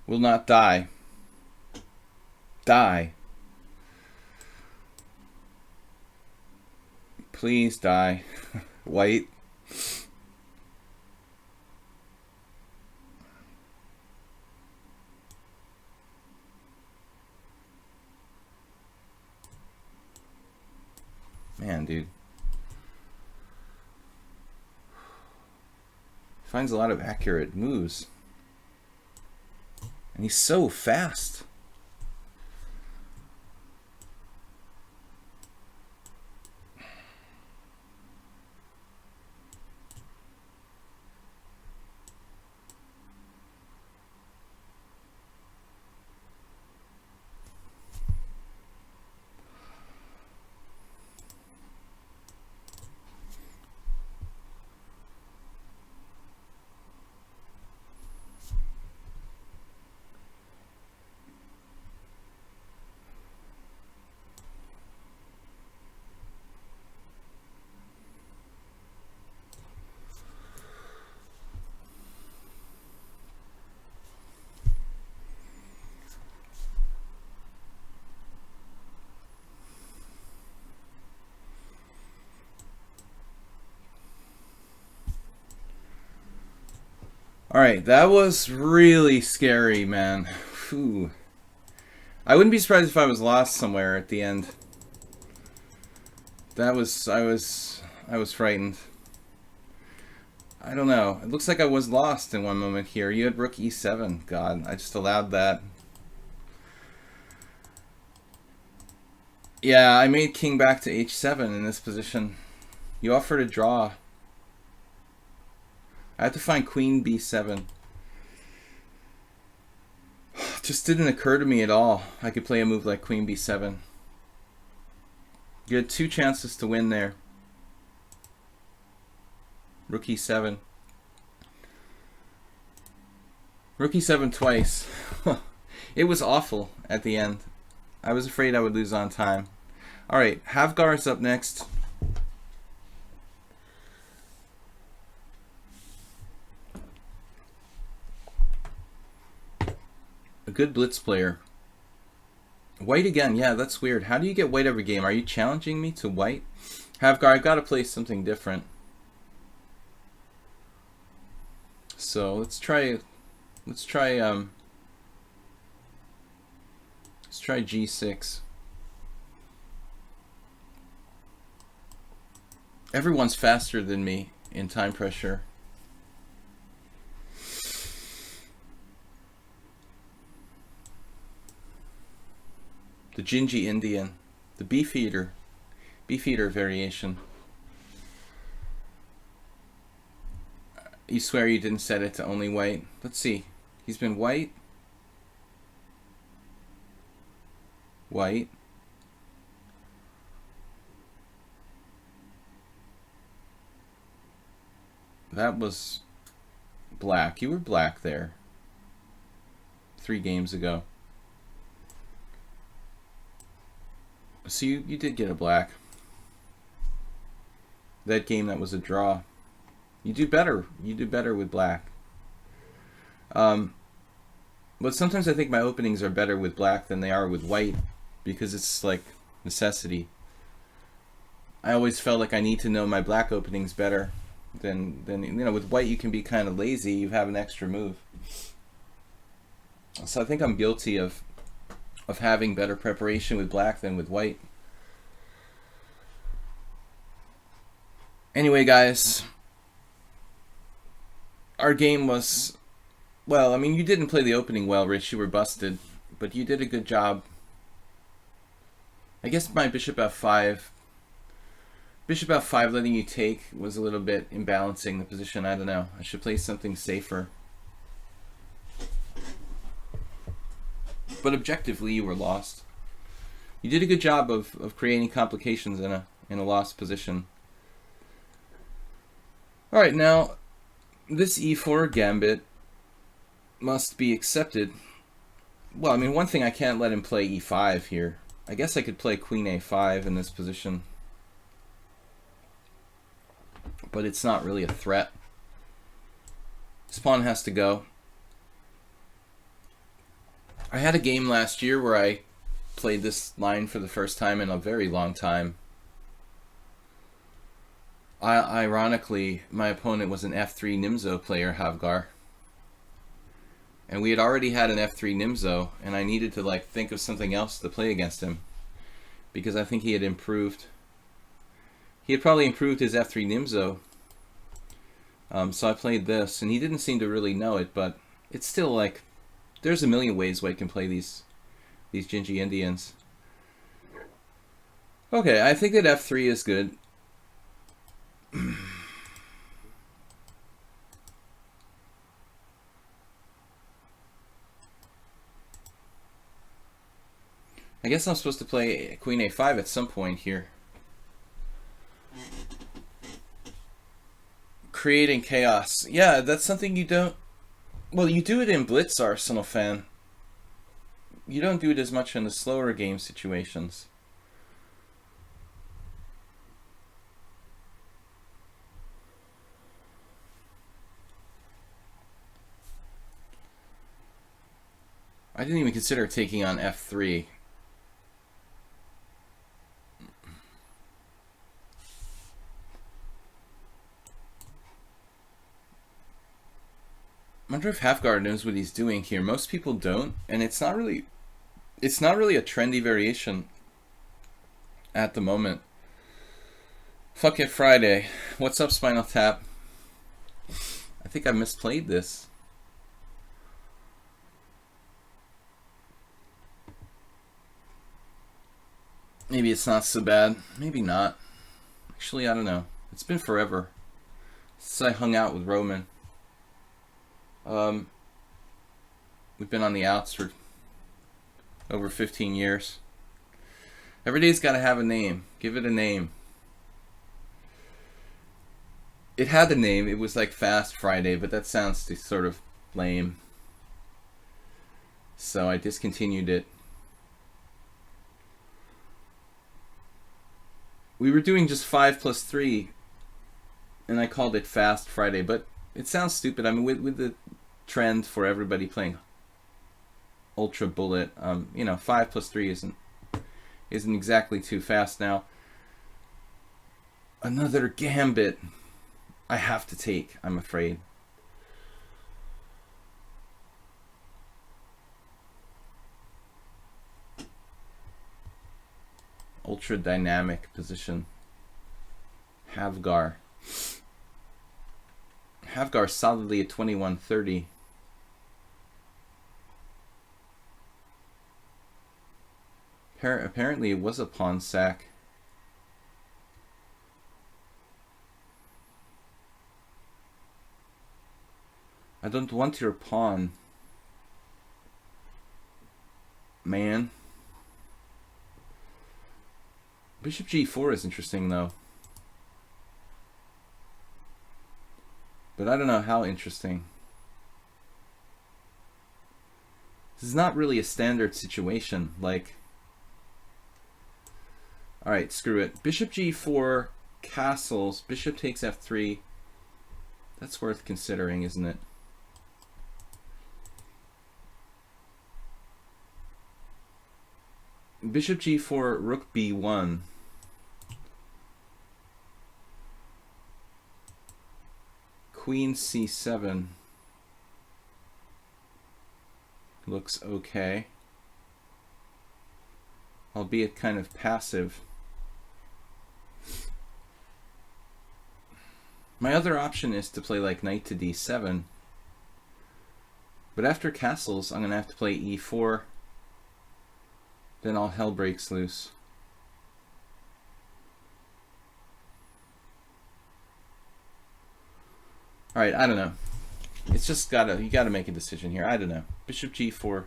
Will not die. Die. Please die. White. Man, dude. Finds a lot of accurate moves. And he's so fast. Alright, that was really scary, man. Whew. I wouldn't be surprised if I was lost somewhere at the end. That was, I was frightened. I don't know. It looks like I was lost in one moment here. You had rook e7. God, I just allowed that. Yeah, I made king back to h7 in this position. You offered a draw. I had to find queen b7. It just didn't occur to me at all I could play a move like queen b7. You had two chances to win there. Rook e7. Rook e7 twice. It was awful at the end. I was afraid I would lose on time. Alright, Havgar's up next. A good blitz player. White again, yeah, that's weird. How do you get white every game? Are you challenging me to white? Havgar, I've got to play something different. So let's try G6. Everyone's faster than me in time pressure. The Gingy Indian, the beefeater variation. You swear you didn't set it to only white? Let's see. He's been white. White. That was black. You were black there 3 games ago. So you did get a black. That game, that was a draw. You do better. You do better with black. But sometimes I think my openings are better with black than they are with white, because it's like necessity. I always felt like I need to know my black openings better than you know, with white you can be kind of lazy. You have an extra move. So I think I'm guilty of having better preparation with black than with white. Anyway, guys, our game was, well, I mean, you didn't play the opening well, Rich. You were busted, but you did a good job. I guess my bishop f5 letting you take was a little bit imbalancing the position. I don't know. I should play something safer. But objectively, you were lost. You did a good job of creating complications in a lost position. All right, now this e4 gambit must be accepted. Well, I mean, one thing, I can't let him play e5 here. I guess I could play queen a5 in this position, but it's not really a threat. This pawn has to go. I had a game last year where I played this line for the first time in a very long time. Ironically, my opponent was an f3 Nimzo player, Havgar. And we had already had an f3 Nimzo, and I needed to like think of something else to play against him, because I think he had improved. He had probably improved his f3 Nimzo. So I played this, and he didn't seem to really know it, but it's still like, there's a million ways White can play these Gingy Indians. Okay, I think that f3 is good. I guess I'm supposed to play queen a5 at some point here. Creating chaos. Yeah, that's something you don't... Well, you do it in Blitz, Arsenal fan. You don't do it as much in the slower game situations. I didn't even consider taking on f3. I wonder if Havgar knows what he's doing here. Most people don't, and it's not really a trendy variation at the moment. Fuck it, Friday. What's up, Spinal Tap? I think I misplayed this. Maybe it's not so bad. Maybe not. Actually, I don't know. It's been forever since I hung out with Roman. We've been on the outs for over 15 years. Every day's got to have a name. Give it a name. It had a name. It was like Fast Friday, but that sounds sort of lame. So I discontinued it. We were doing just 5+3, and I called it Fast Friday, but it sounds stupid. I mean, with the trend for everybody playing Ultra Bullet, you know, 5+3 isn't exactly too fast. Now, another gambit I have to take, I'm afraid. Ultra dynamic position. Havgar solidly at 2130. Apparently it was a pawn sack. I don't want your pawn, man. Bishop g4 is interesting though. But I don't know how interesting. This is not really a standard situation. Like, alright, screw it. Bishop g4 castles. Bishop takes f3. That's worth considering, isn't it? Bishop g4, rook b1. Queen c7 looks okay, albeit kind of passive. My other option is to play like knight to d7, but after castles I'm gonna have to play e4, then all hell breaks loose. All right, I don't know. It's just you gotta make a decision here. I don't know. Bishop g4.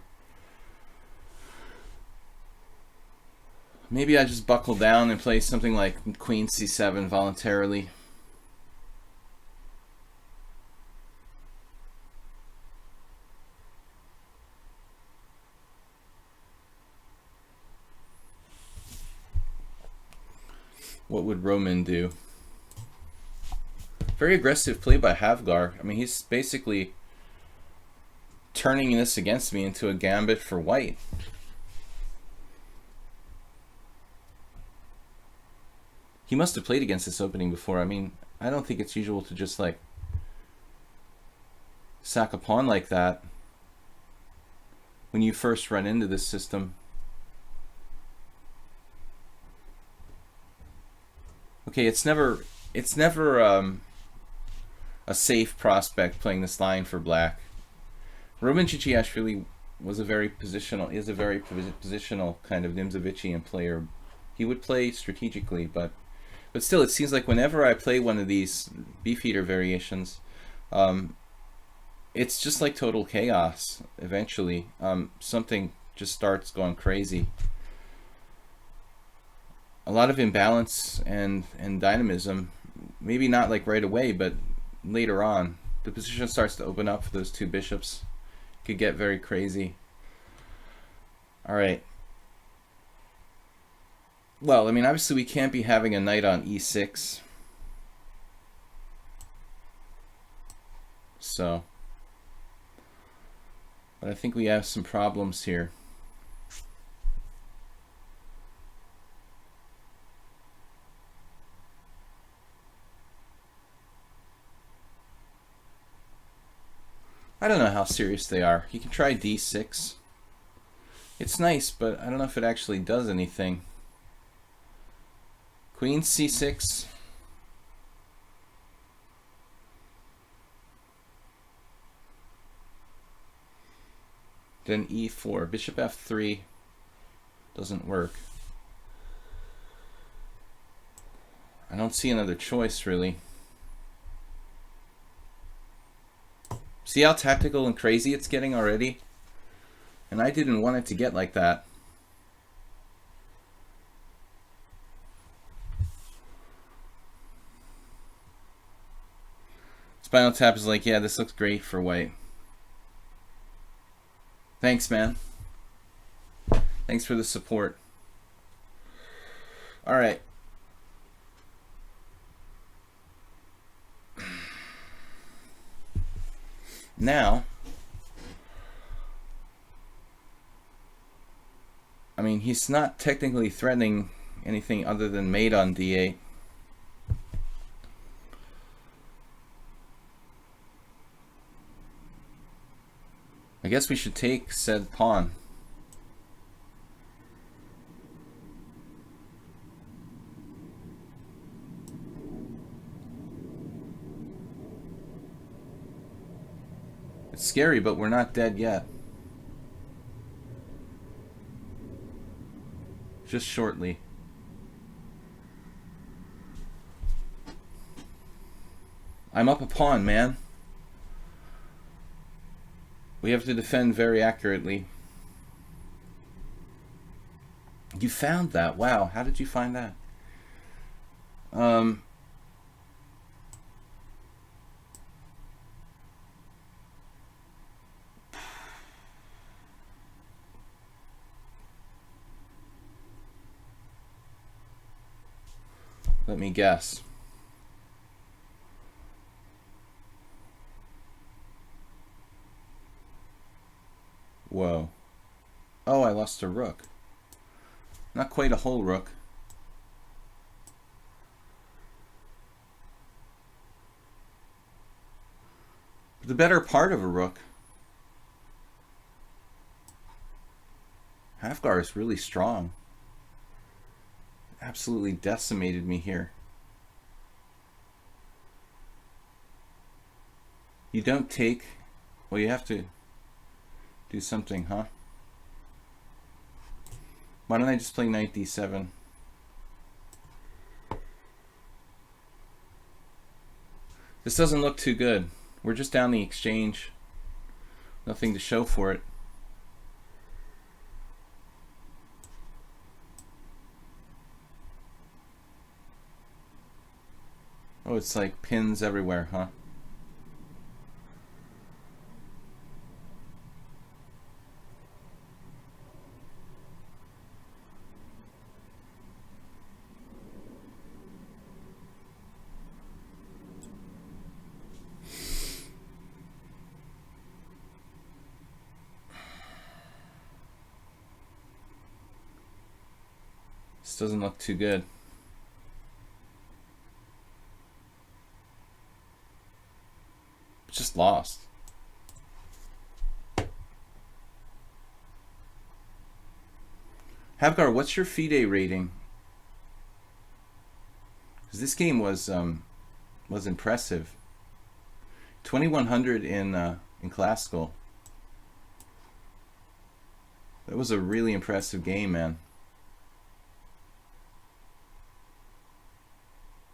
Maybe I just buckle down and play something like queen c7 voluntarily. What would Roman do? Very aggressive play by Havgar. I mean, he's basically turning this against me into a gambit for white. He must have played against this opening before. I mean, I don't think it's usual to just like sack a pawn like that when you first run into this system. Okay, it's never a safe prospect playing this line for black. Roman Chichiashvili is a very positional kind of Nimzovician player. He would play strategically, but still, it seems like whenever I play one of these beefeater variations, it's just like total chaos. Eventually, something just starts going crazy. A lot of imbalance and dynamism. Maybe not like right away, but later on, the position starts to open up for those two bishops. Could get very crazy. All right. Well, I mean, obviously we can't be having a knight on e6. So, but I think we have some problems here. I don't know how serious they are. You can try d6. It's nice, but I don't know if it actually does anything. Queen c6. Then e4. Bishop f3 doesn't work. I don't see another choice, really. See how tactical and crazy it's getting already? And I didn't want it to get like that. Spinal Tap is like, yeah, this looks great for white. Thanks, man. Thanks for the support. All right. Now, I mean, he's not technically threatening anything other than mate on d8. I guess we should take said pawn. It's scary, but we're not dead yet. Just shortly. I'm up a pawn, man. We have to defend very accurately. You found that? Wow, how did you find that? Let me guess. Whoa. Oh, I lost a rook. Not quite a whole rook. The better part of a rook. Hafgar is really strong. Absolutely decimated me here. You don't take... Well, you have to do something, huh? Why don't I just play knight d7? This doesn't look too good. We're just down the exchange. Nothing to show for it. Oh, it's like pins everywhere, huh? This doesn't look too good. Just lost. Hafgar, what's your FIDE rating? Because this game was impressive. 2100 in classical. That was a really impressive game, man.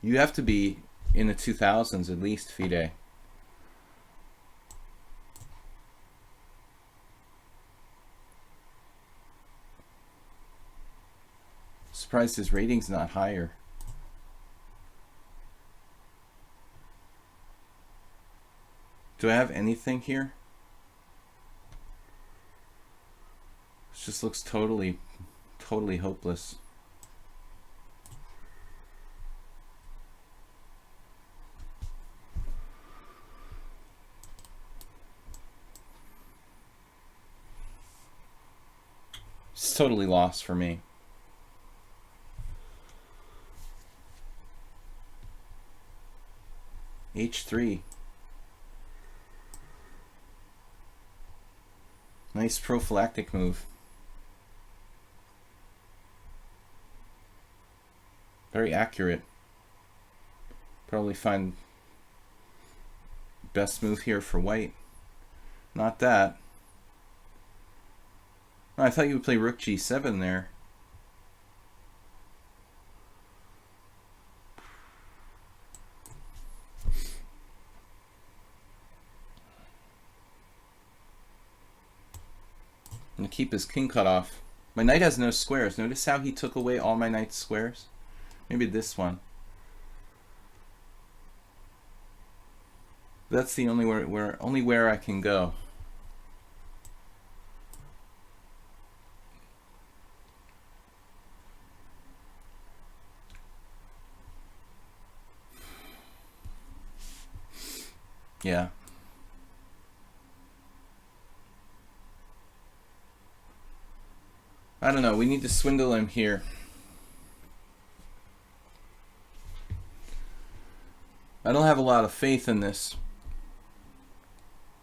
You have to be in the 2000s at least, FIDE. Surprised his rating's not higher. Do I have anything here? This just looks totally hopeless. It's totally lost for me. H3. Nice prophylactic move. Very accurate. Probably find best move here for white. Not that. Oh, I thought you would play rook g7 there. I'm gonna keep his king cut off. My knight has no squares. Notice how he took away all my knight's squares? Maybe this one. That's the only where I can go. Yeah. I don't know. We need to swindle him here. I don't have a lot of faith in this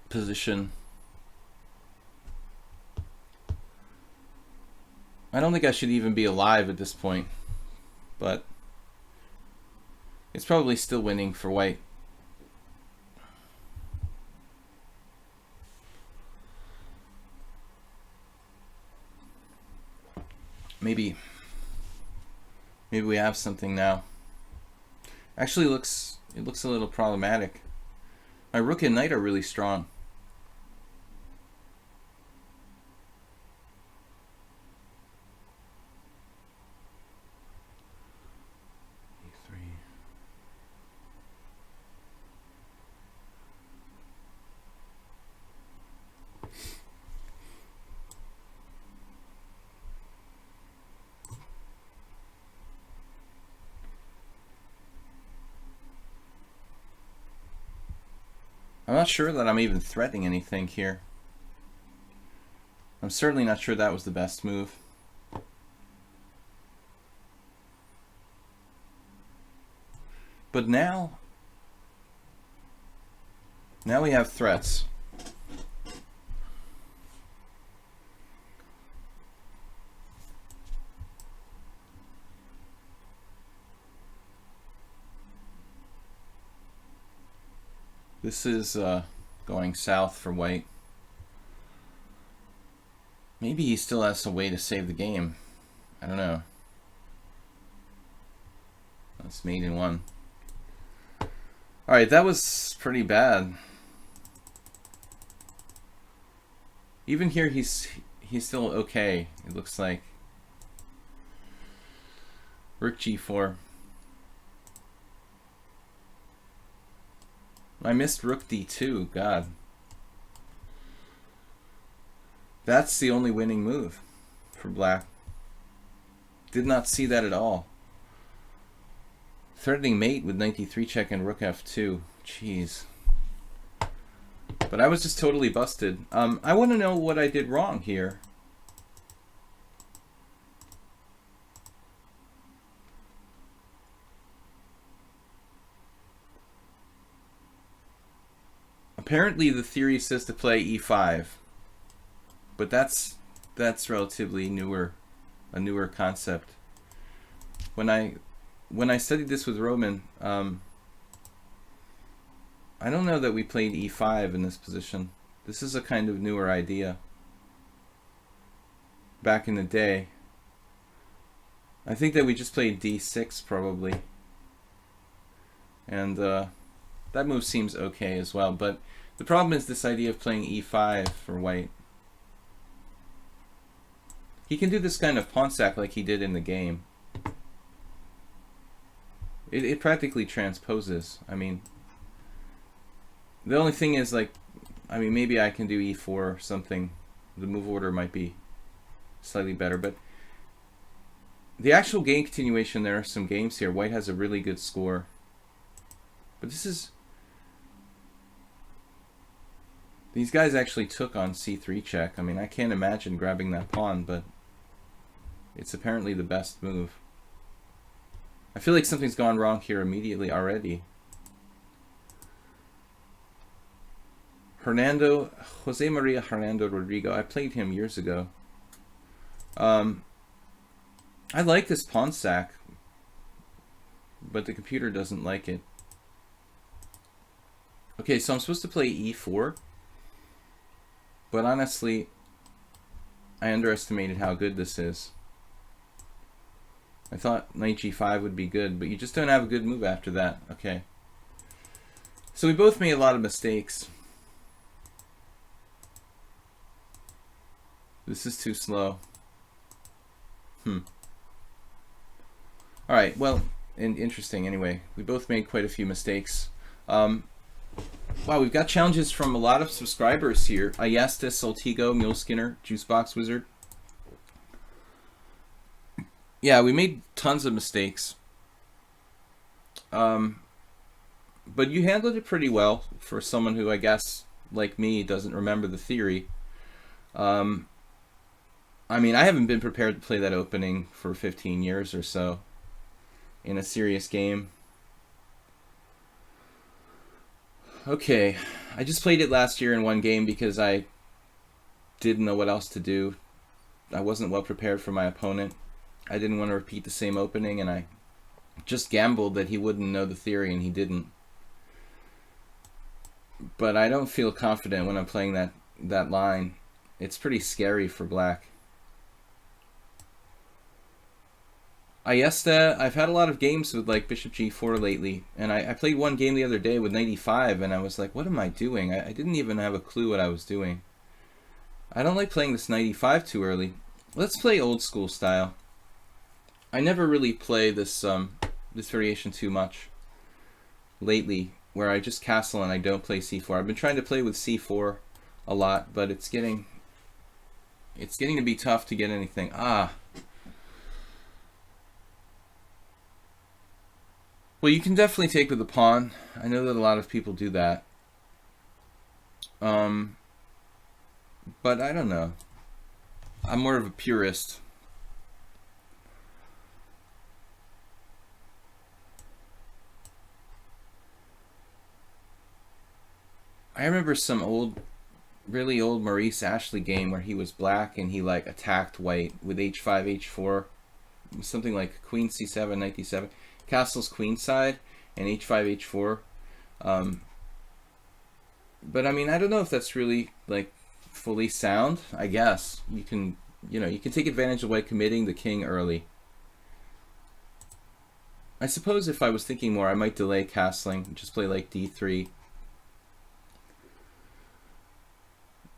position. I don't think I should even be alive at this point, but it's probably still winning for white. Maybe we have something now. Actually, it looks a little problematic. My rook and knight are really strong. E3. I'm not sure that I'm even threatening anything here. I'm certainly not sure that was the best move. But now we have threats. This is going south for white. Maybe he still has a way to save the game. I don't know. That's mate in one. Alright, that was pretty bad. Even here he's still okay, it looks like. Rook g4. I missed rook d2, god. That's the only winning move for black. Did not see that at all. Threatening mate with knight d3 check and rook f2. Jeez. But I was just totally busted. I want to know what I did wrong here. Apparently the theory says to play e5, but that's relatively a newer concept. When I studied this with Roman, I don't know that we played e5 in this position. This is a kind of newer idea. Back in the day, I think that we just played d6 probably, and that move seems okay as well, but the problem is this idea of playing e5 for white. He can do this kind of pawn sack like he did in the game. It practically transposes. I mean, the only thing is, like, I mean, maybe I can do e4 or something. The move order might be slightly better, but the actual game continuation, there are some games here. White has a really good score. But this is... These guys actually took on c3 check. I mean, I can't imagine grabbing that pawn, but it's apparently the best move. I feel like something's gone wrong here immediately already. Jose Maria Hernando Rodrigo. I played him years ago. I like this pawn sack, but the computer doesn't like it. Okay, so I'm supposed to play e4, but honestly, I underestimated how good this is. I thought knight g5 would be good, but you just don't have a good move after that. Okay. So we both made a lot of mistakes. This is too slow. Alright, well, interesting anyway. We both made quite a few mistakes. Wow, we've got challenges from a lot of subscribers here. Ayesta, Saltigo, Muleskinner, Juicebox Wizard. Yeah, we made tons of mistakes. But you handled it pretty well for someone who, I guess, like me, doesn't remember the theory. I mean, I haven't been prepared to play that opening for 15 years or so in a serious game. Okay, I just played it last year in one game because I didn't know what else to do. I wasn't well prepared for my opponent. I didn't want to repeat the same opening, and I just gambled that he wouldn't know the theory, and he didn't. But I don't feel confident when I'm playing that line. It's pretty scary for black. I've had a lot of games with like bishop g4 lately, and I played one game the other day with knight e5, and I was like, what am I doing? I didn't even have a clue what I was doing. I don't like playing this knight e5 too early. Let's play old school style. I never really play this variation too much lately, where I just castle and I don't play c4. I've been trying to play with c4 a lot, but it's getting to be tough to get anything. Well, you can definitely take with the pawn. I know that a lot of people do that. But I don't know. I'm more of a purist. I remember some really old Maurice Ashley game where he was black and he like attacked white with h5, h4, something like queen c7, knight d7, castles queenside, and h5, h4. But I mean, I don't know if that's really like fully sound. I guess you can take advantage of white committing the king early. I suppose if I was thinking more, I might delay castling, just play like d3.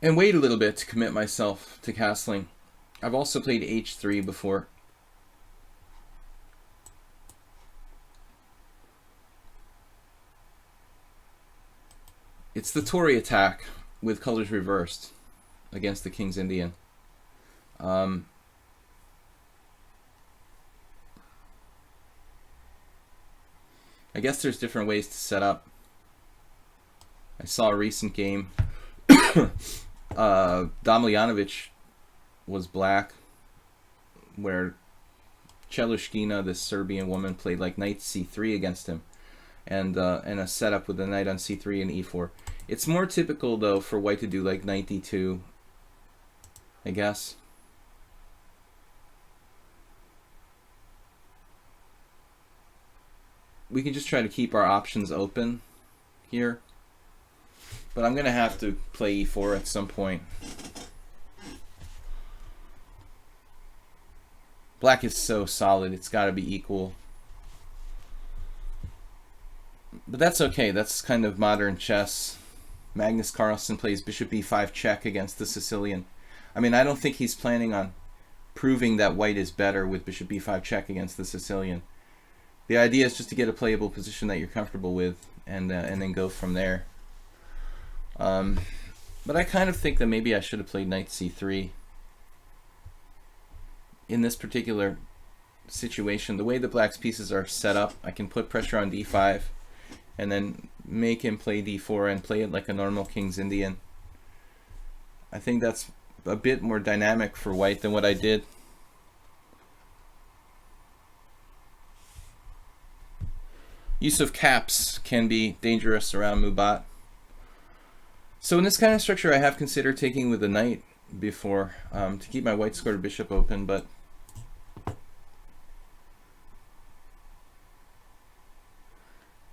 And wait a little bit to commit myself to castling. I've also played h3 before. It's the Tory attack with colors reversed against the King's Indian. I guess there's different ways to set up. I saw a recent game. Damljanovic was black, where Chelushkina, this Serbian woman, played like knight c3 against him, and a setup with a knight on c3 and e4. It's more typical though for white to do like knight d2, I guess. We can just try to keep our options open here. But I'm going to have to play e4 at some point. Black is so solid, it's got to be equal. But that's okay, that's kind of modern chess. Magnus Carlsen plays bishop e5 check against the Sicilian. I mean, I don't think he's planning on proving that white is better with bishop e5 check against the Sicilian. The idea is just to get a playable position that you're comfortable with, and then go from there. But I kind of think that maybe I should have played knight c3 in this particular situation. The way the black's pieces are set up, I can put pressure on d5 and then make him play d4 and play it like a normal King's Indian. I think that's a bit more dynamic for white than what I did. Use of caps can be dangerous around Mubat. So in this kind of structure, I have considered taking with the knight before to keep my white squared bishop open, but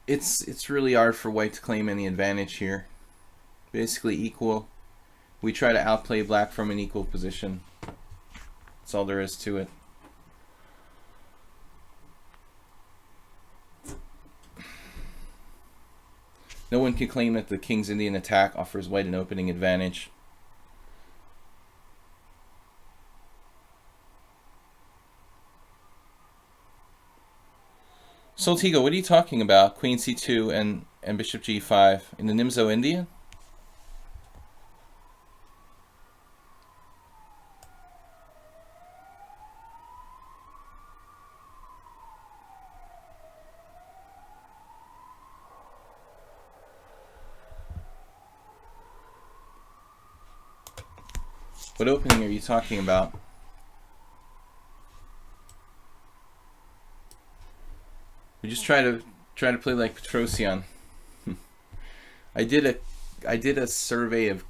it's really hard for white to claim any advantage here. Basically equal. We try to outplay black from an equal position. That's all there is to it. No one can claim that the King's Indian attack offers white an opening advantage. Soltigo, what are you talking about? Queen c2 and bishop g5 in the Nimzo Indian? What opening are you talking about? We just try to play like Petrosian. I did a survey of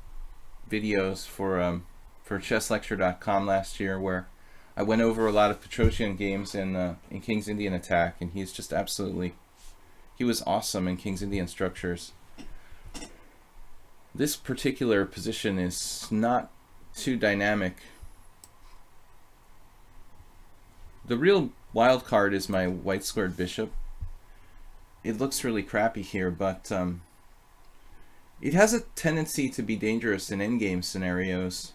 videos for chesslecture.com last year where I went over a lot of Petrosian games in King's Indian Attack, and he's just he was awesome in King's Indian structures. This particular position is not too dynamic. The real wild card is my white squared bishop. It looks really crappy here, but it has a tendency to be dangerous in endgame scenarios.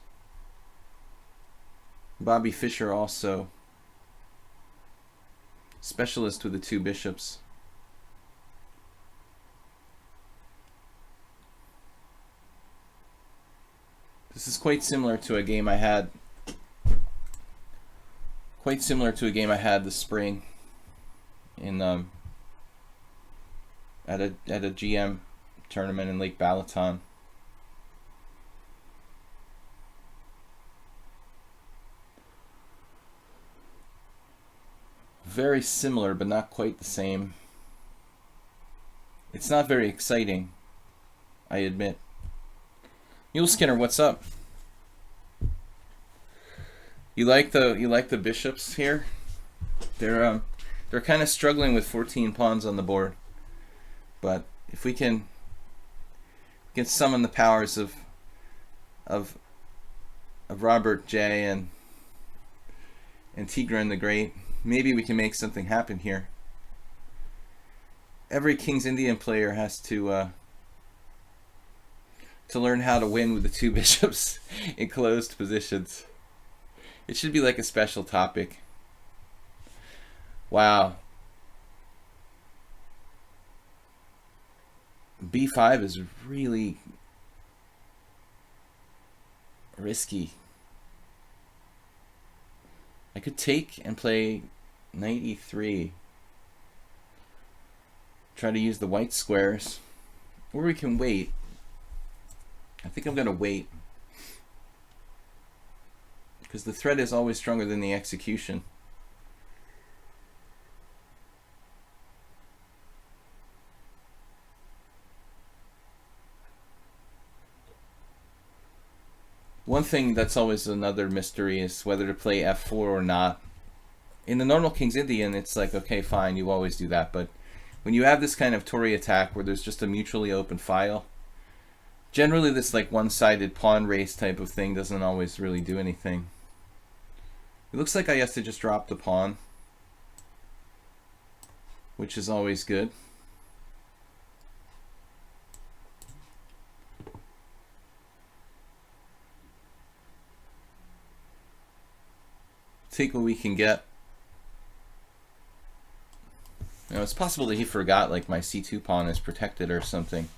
Bobby Fischer also, specialist with the two bishops. This is quite similar to a game I had. This spring in at a GM tournament in Lake Balaton. Very similar, but not quite the same. It's not very exciting, I admit. Mule Skinner, what's up? You like the bishops here? They're kind of struggling with 14 pawns on the board, but if we can summon the powers of Robert J and Tigran the Great, maybe we can make something happen here. Every King's Indian player has to learn how to win with the two bishops in closed positions. It should be like a special topic. Wow. B5 is really risky. I could take and play knight e3. Try to use the white squares. Or we can wait. I think I'm going to wait. Because the threat is always stronger than the execution. One thing that's always another mystery is whether to play f4 or not. In the normal King's Indian, it's like, okay, fine, you always do that. But when you have this kind of Tory attack where there's just a mutually open file, generally this like one-sided pawn race type of thing doesn't always really do anything. It looks like I have to just drop the pawn, which is always good. Take what we can get. Now it's possible that he forgot like my c2 pawn is protected or something.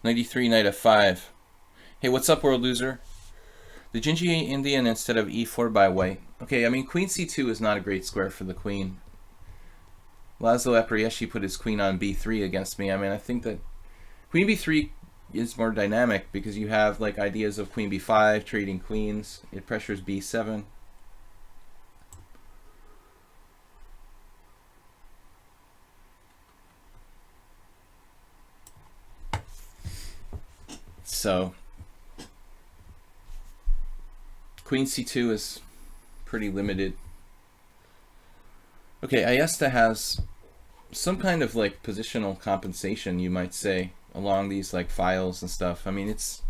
Knight e3, knight f5. Hey, what's up, world loser? The Gingy Indian instead of e4 by white. Okay, I mean, queen c2 is not a great square for the queen. Laszlo Eprieshi put his queen on b3 against me. I mean, I think that queen b3 is more dynamic because you have like ideas of queen b5, trading queens. It pressures b7. So queen c2 is pretty limited. Okay, Ayesta has some kind of like positional compensation, you might say, along these like files and stuff. I mean, it's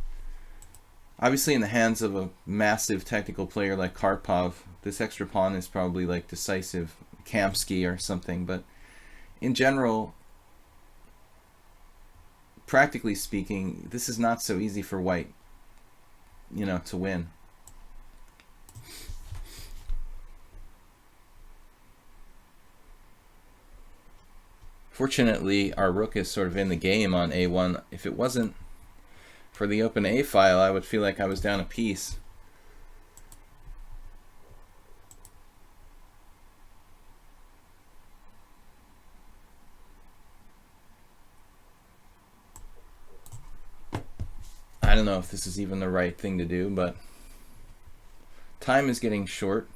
obviously in the hands of a massive technical player like Karpov. This extra pawn is probably like decisive, Kamsky or something, but in general, practically speaking, this is not so easy for white, you know, to win. Fortunately, our rook is sort of in the game on a1. If it wasn't for the open a file, I would feel like I was down a piece. I don't know if this is even the right thing to do, but time is getting short.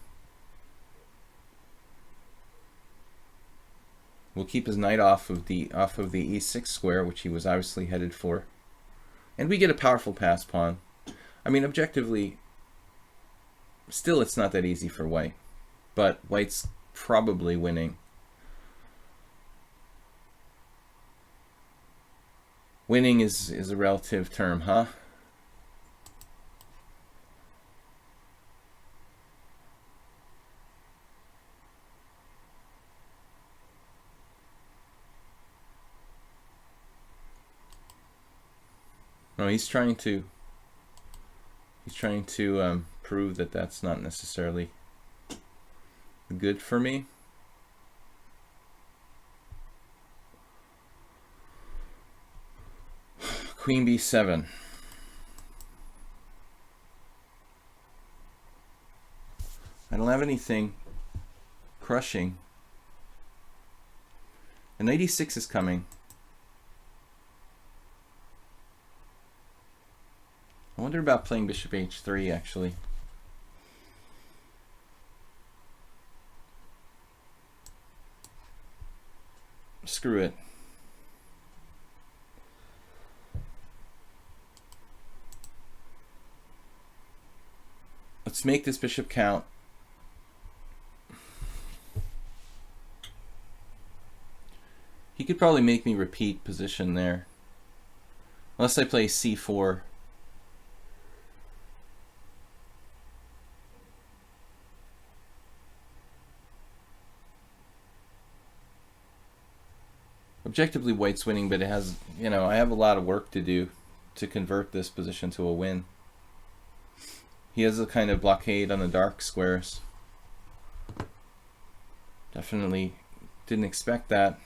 We'll keep his knight off of the e6 square, which he was obviously headed for. And we get a powerful pass pawn. I mean, objectively, still it's not that easy for white. But white's probably winning. Winning is a relative term, huh? No, he's trying to prove that that's not necessarily good for me. Queen b7. I don't have anything crushing. And knight e6 is coming. I wonder about playing bishop h3 actually. Screw it. Let's make this bishop count. He could probably make me repeat position there. Unless I play c4. Objectively, white's winning, but it has, you know, I have a lot of work to do to convert this position to a win. He has a kind of blockade on the dark squares. Definitely didn't expect that.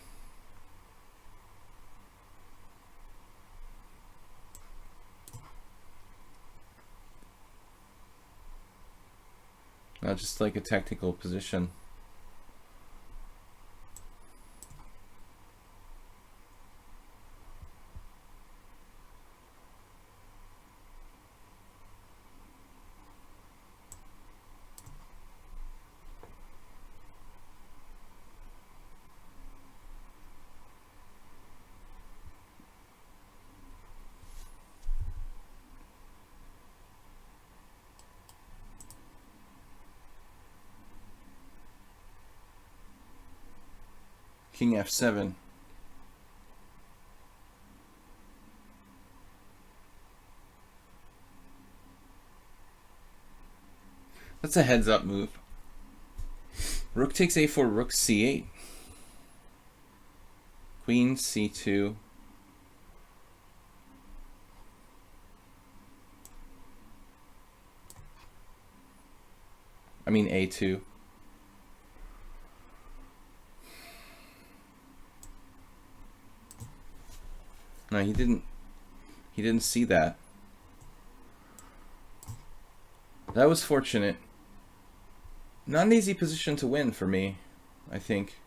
Not just like a tactical position. King f7. That's a heads up move. Rook takes a4, rook c8. Queen c2. I mean a2. No, he didn't see that. That was fortunate. Not an easy position to win for me, I think.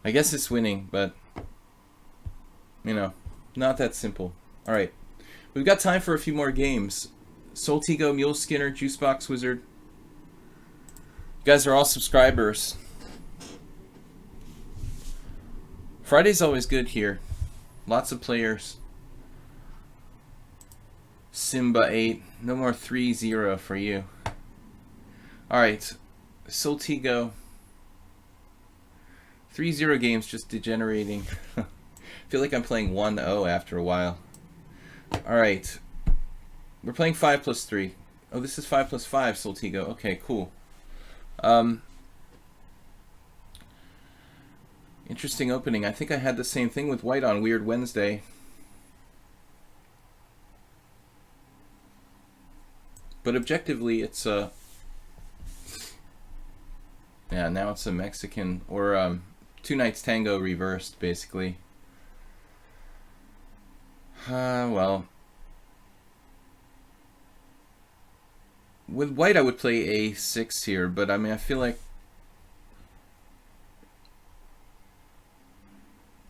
I guess it's winning, but you know, not that simple. All right, we've got time for a few more games. Soltigo, Mule Skinner, Juicebox Wizard. You guys are all subscribers. Friday's always good here. Lots of players. Simba 8. No more 3-0 for you. Alright. Soltigo. 3-0 games just degenerating. I feel like I'm playing 1-0 after a while. Alright. We're playing 5+3. Oh, this is 5+5, Soltigo. Okay, cool. Interesting opening. I think I had the same thing with white on Weird Wednesday. But objectively, it's a... yeah, now it's a Mexican, or Two Knights Tango reversed, basically. Well... with white, I would play a6 here, but I mean, I feel like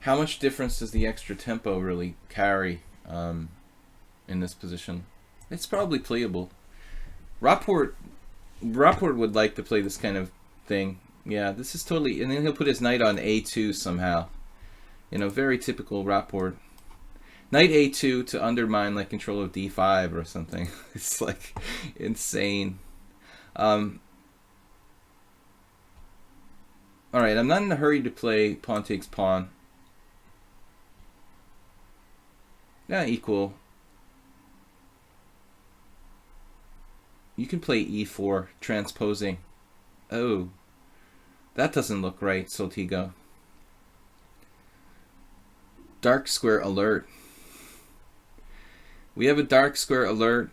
How much difference does the extra tempo really carry in this position? It's probably playable. Rapport would like to play this kind of thing. Yeah, this is totally... And then he'll put his knight on a2 somehow. You know, very typical Rapport. Knight a2 to undermine like control of d5 or something. It's like insane. Alright, I'm not in a hurry to play pawn takes pawn. Yeah, equal. You can play e4, transposing. Oh, that doesn't look right, Soltigo. Dark square alert. We have a dark square alert.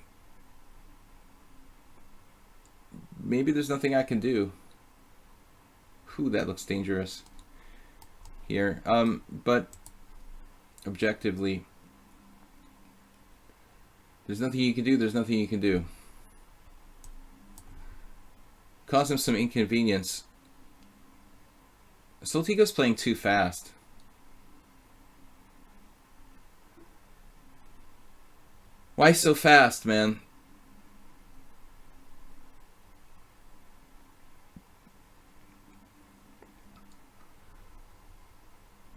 Maybe there's nothing I can do. Whew, that looks dangerous here. But objectively, there's nothing you can do. There's nothing you can do. Cause him some inconvenience. Soltigo's playing too fast. Why so fast, man?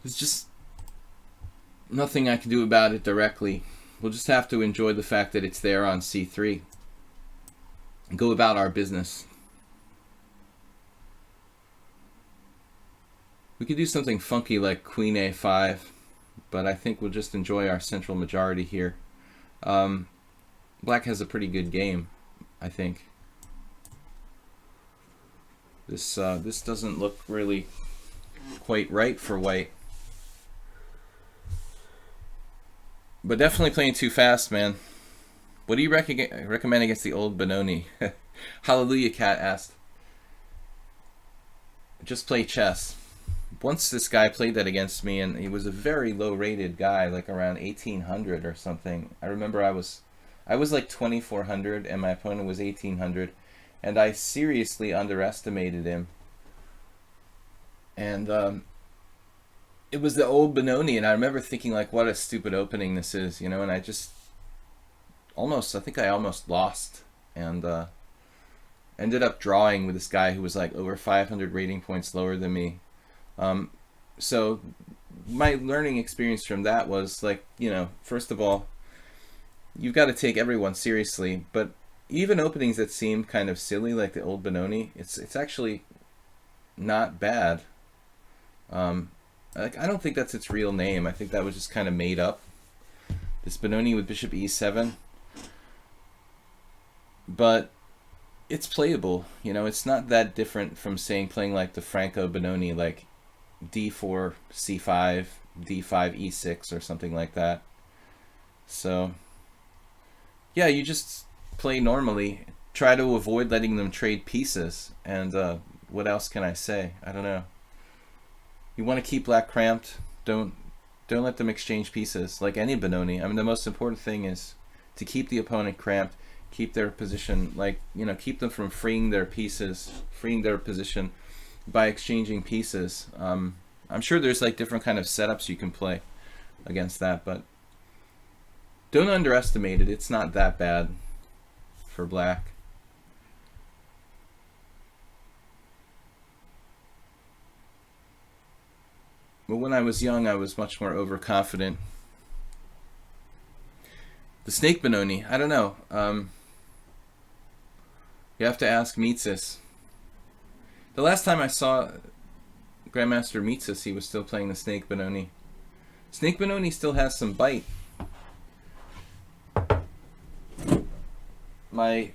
There's just nothing I can do about it directly. We'll just have to enjoy the fact that it's there on c3 and go about our business. We could do something funky like queen a5, but I think we'll just enjoy our central majority here. Black has a pretty good game, I think. This doesn't look really quite right for white. But definitely playing too fast, man. What do you recommend against the old Benoni? Hallelujah Cat asked. Just play chess. Once this guy played that against me, and he was a very low rated guy, like around 1800 or something. I remember I was like 2400 and my opponent was 1800, and I seriously underestimated him. And it was the old Benoni, and I remember thinking like, what a stupid opening this is, you know, and I just I think I almost lost, and ended up drawing with this guy who was like over 500 rating points lower than me. So my learning experience from that was like, you know, first of all, you've got to take everyone seriously, but even openings that seem kind of silly, like the old Benoni, it's actually not bad. Like, I don't think that's its real name. I think that was just kind of made up. This Benoni with bishop e7. But it's playable, you know, it's not that different from playing like the Franco Benoni, like d4, c5, d5, e6 or something like that. So yeah, you just play normally, try to avoid letting them trade pieces, and what else can I say? I don't know. You want to keep black cramped. Don't let them exchange pieces like any Benoni. I mean, the most important thing is to keep the opponent cramped, keep their position, like, you know, keep them from freeing their pieces, freeing their position by exchanging pieces. I'm sure there's like different kind of setups you can play against that, but don't underestimate it. It's not that bad for black. But when I was young, I was much more overconfident. The snake Benoni, I don't know. You have to ask Mitsis. The last time I saw Grandmaster Mitsis, he was still playing the snake Benoni. Snake Benoni still has some bite. My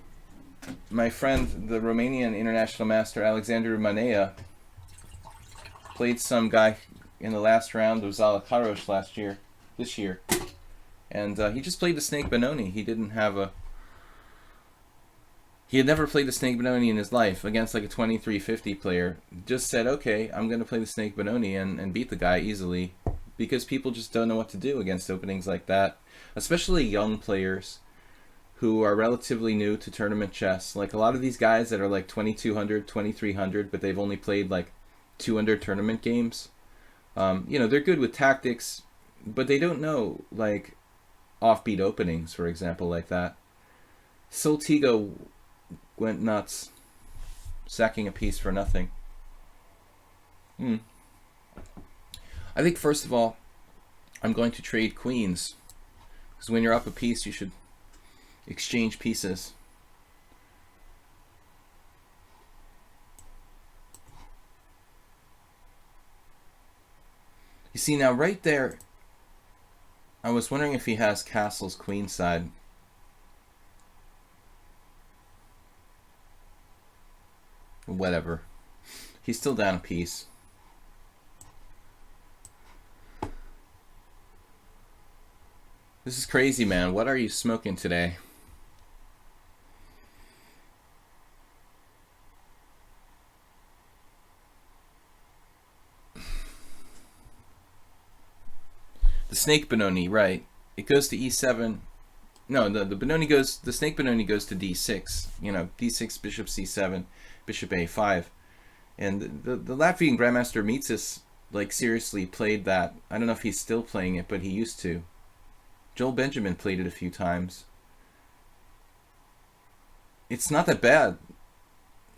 friend, the Romanian international master Alexandru Manea, played some guy in the last round of Zalakaros this year, and he just played the snake Benoni. He had never played the snake Benoni in his life against like a 2350 player. Just said, okay, I'm going to play the snake Benoni and beat the guy easily, because people just don't know what to do against openings like that, especially young players who are relatively new to tournament chess. Like a lot of these guys that are like 2200, 2300, but they've only played like 200 tournament games. You know, they're good with tactics, but they don't know, like, offbeat openings, for example, like that. Soltigo went nuts, sacking a piece for nothing. I think, first of all, I'm going to trade queens, because when you're up a piece, you should exchange pieces. You see, now right there, I was wondering if he has castles queenside. Whatever. He's still down a piece. This is crazy, man. What are you smoking today? The snake Benoni, right. It goes to e7. No, the Benoni goes, the snake Benoni goes to d6. You know, d6, bishop c7, bishop a5. And the Latvian Grandmaster Mitzis, like, seriously played that. I don't know if he's still playing it, but he used to. Joel Benjamin played it a few times. It's not that bad.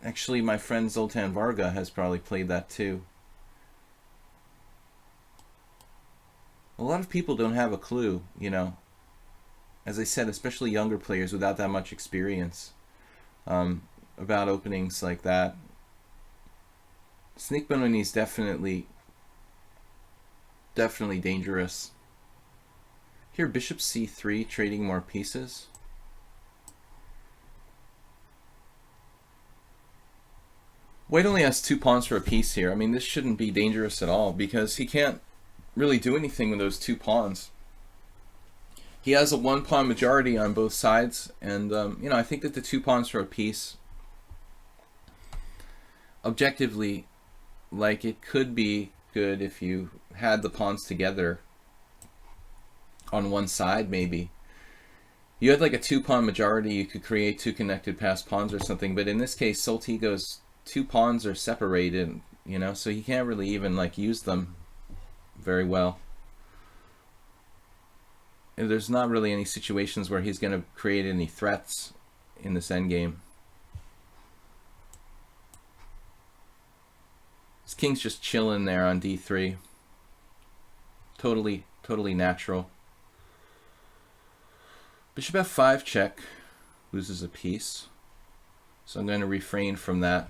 Actually, my friend Zoltan Varga has probably played that too. A lot of people don't have a clue, you know. As I said, especially younger players without that much experience, about openings like that. Snake Benoni is definitely dangerous. Here, bishop c3, trading more pieces. White only has 2 pawns for a piece here. I mean, this shouldn't be dangerous at all, because he can't really do anything with those 2 pawns. He has a 1-pawn majority on both sides, and you know, I think that the 2 pawns for a piece, objectively, like, it could be good if you had the pawns together on one side. Maybe you had like a 2-pawn majority, you could create 2 connected passed pawns or something, but in this case Soltigo's 2 pawns are separated, you know, so he can't really even, like, use them very well. And there's not really any situations where he's going to create any threats in this endgame. This king's just chilling there on d3. Totally natural. Bishop f5 check, loses a piece. So I'm going to refrain from that.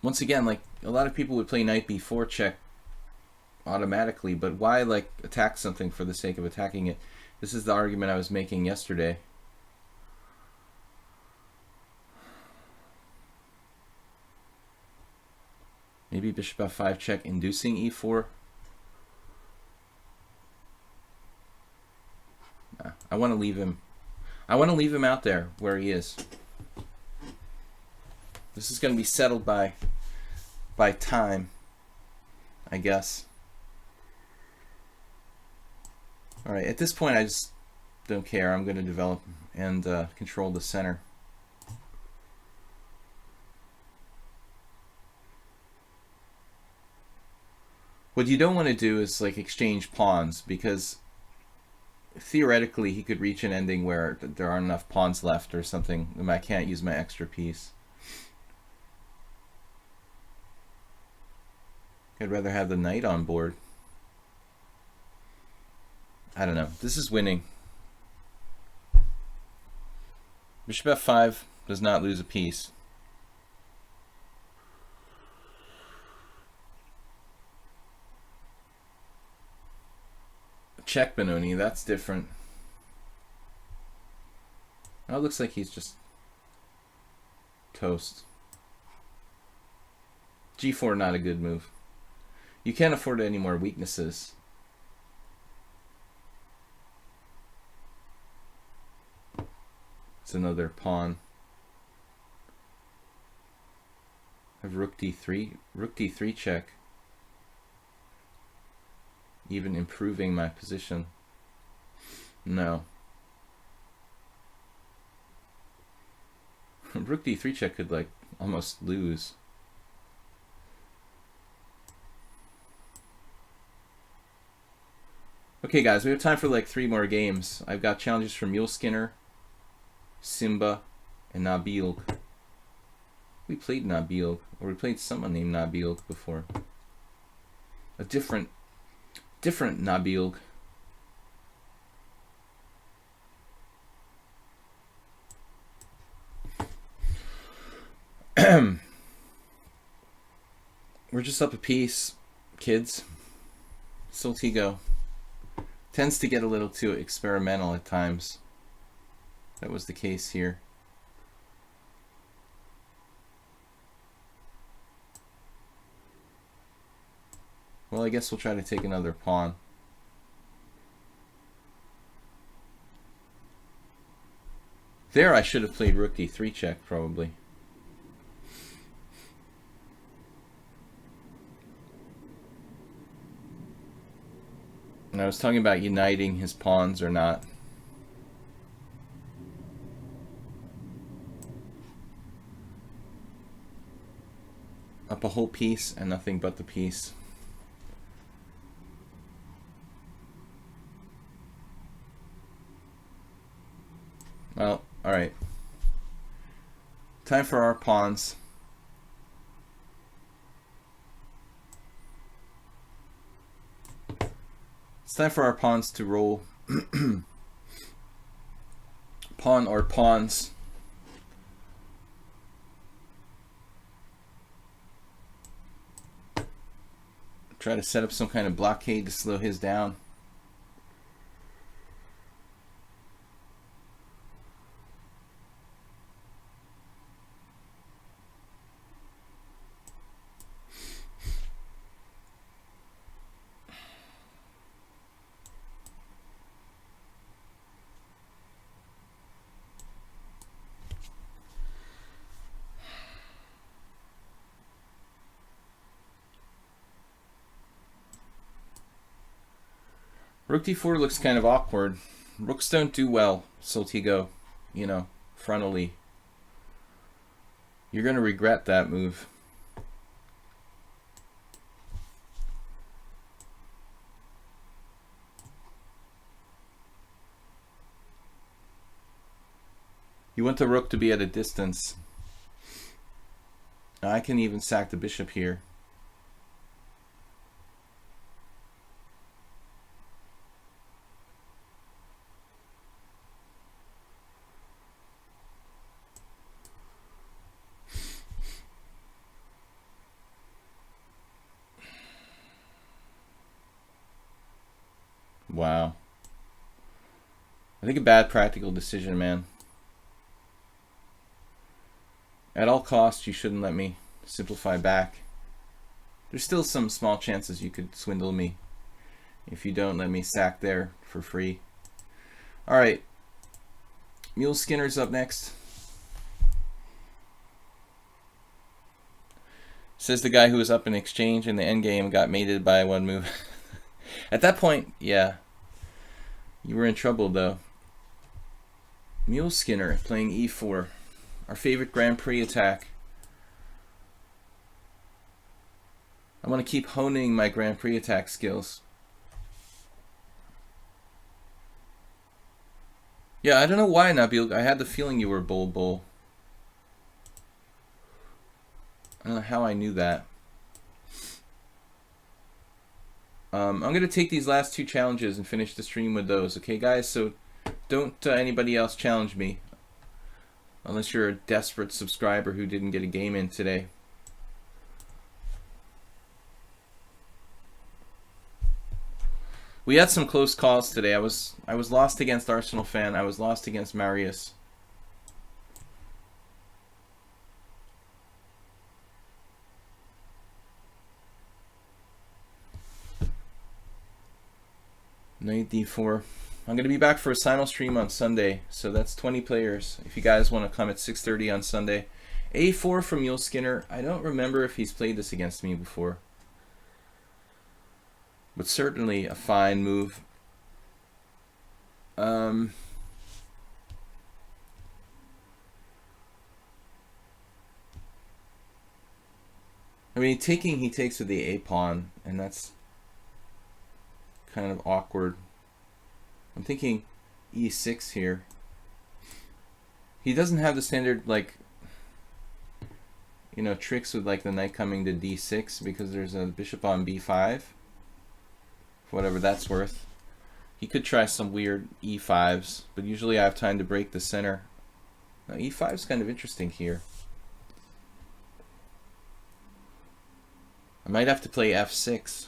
Once again, like, a lot of people would play knight b4 check automatically, but why, like, attack something for the sake of attacking it? This is the argument I was making yesterday. Maybe bishop f5 check, inducing e4. Nah, I want to leave him. I want to leave him out there where he is. This is going to be settled by time, I guess. All right, at this point I just don't care. I'm going to develop and control the center. What you don't want to do is, like, exchange pawns, because theoretically he could reach an ending where there aren't enough pawns left or something, and I can't use my extra piece. I'd rather have the knight on board. I don't know. This is winning. Bishop f5 does not lose a piece. Check Benoni, that's different. Oh, it looks like he's just toast. g4, not a good move. You can't afford any more weaknesses. It's another pawn. I have rook d3. Rook d3 check. Even improving my position. No. Rook d3 check could like almost lose. Okay guys, we have time for like 3 more games. I've got challenges from Mule Skinner, Simba, and Nabil. We played Nabil, or we played someone named Nabil before. A different Nabil. We're just up a piece, kids. Soltigo tends to get a little too experimental at times. That was the case here. Well, I guess we'll try to take another pawn. There I should have played rook d3 check, probably. And I was talking about uniting his pawns or not. Up a whole piece and nothing but the piece. Well, alright. Time for our pawns. It's time for our pawns to roll. Pawn or pawns. Try to set up some kind of blockade to slow his down. Rook d4 looks kind of awkward. Rooks don't do well, Soltigo, you know, frontally. You're going to regret that move. You want the rook to be at a distance. I can even sack the bishop here. Wow. I think a bad practical decision, man. At all costs, you shouldn't let me simplify back. There's still some small chances you could swindle me if you don't let me sack there for free. Alright. Mule Skinner's up next. Says the guy who was up in exchange in the endgame and got mated by one move. At that point, yeah. You were in trouble, though. Mule Skinner playing e4. Our favorite Grand Prix attack. I want to keep honing my Grand Prix attack skills. Yeah, I don't know why, Nabil. I had the feeling you were bull. I don't know how I knew that. I'm going to take these last 2 challenges and finish the stream with those. Okay, guys? So don't anybody else challenge me. Unless you're a desperate subscriber who didn't get a game in today. We had some close calls today. I was lost against Arsenal fan. I was lost against Marius. Knight d4. I'm going to be back for a simul stream on Sunday, so that's 20 players. If you guys want to come at 6:30 on Sunday. a4 from Mule Skinner. I don't remember if he's played this against me before. But certainly a fine move. I mean, taking he takes with the a pawn, and that's kind of awkward. I'm thinking e6 here. He doesn't have the standard, like, you know, tricks with like the knight coming to d6 because there's a bishop on b5. For whatever that's worth. He could try some weird e5s, but usually I have time to break the center. Now e5 is kind of interesting here. I might have to play f6.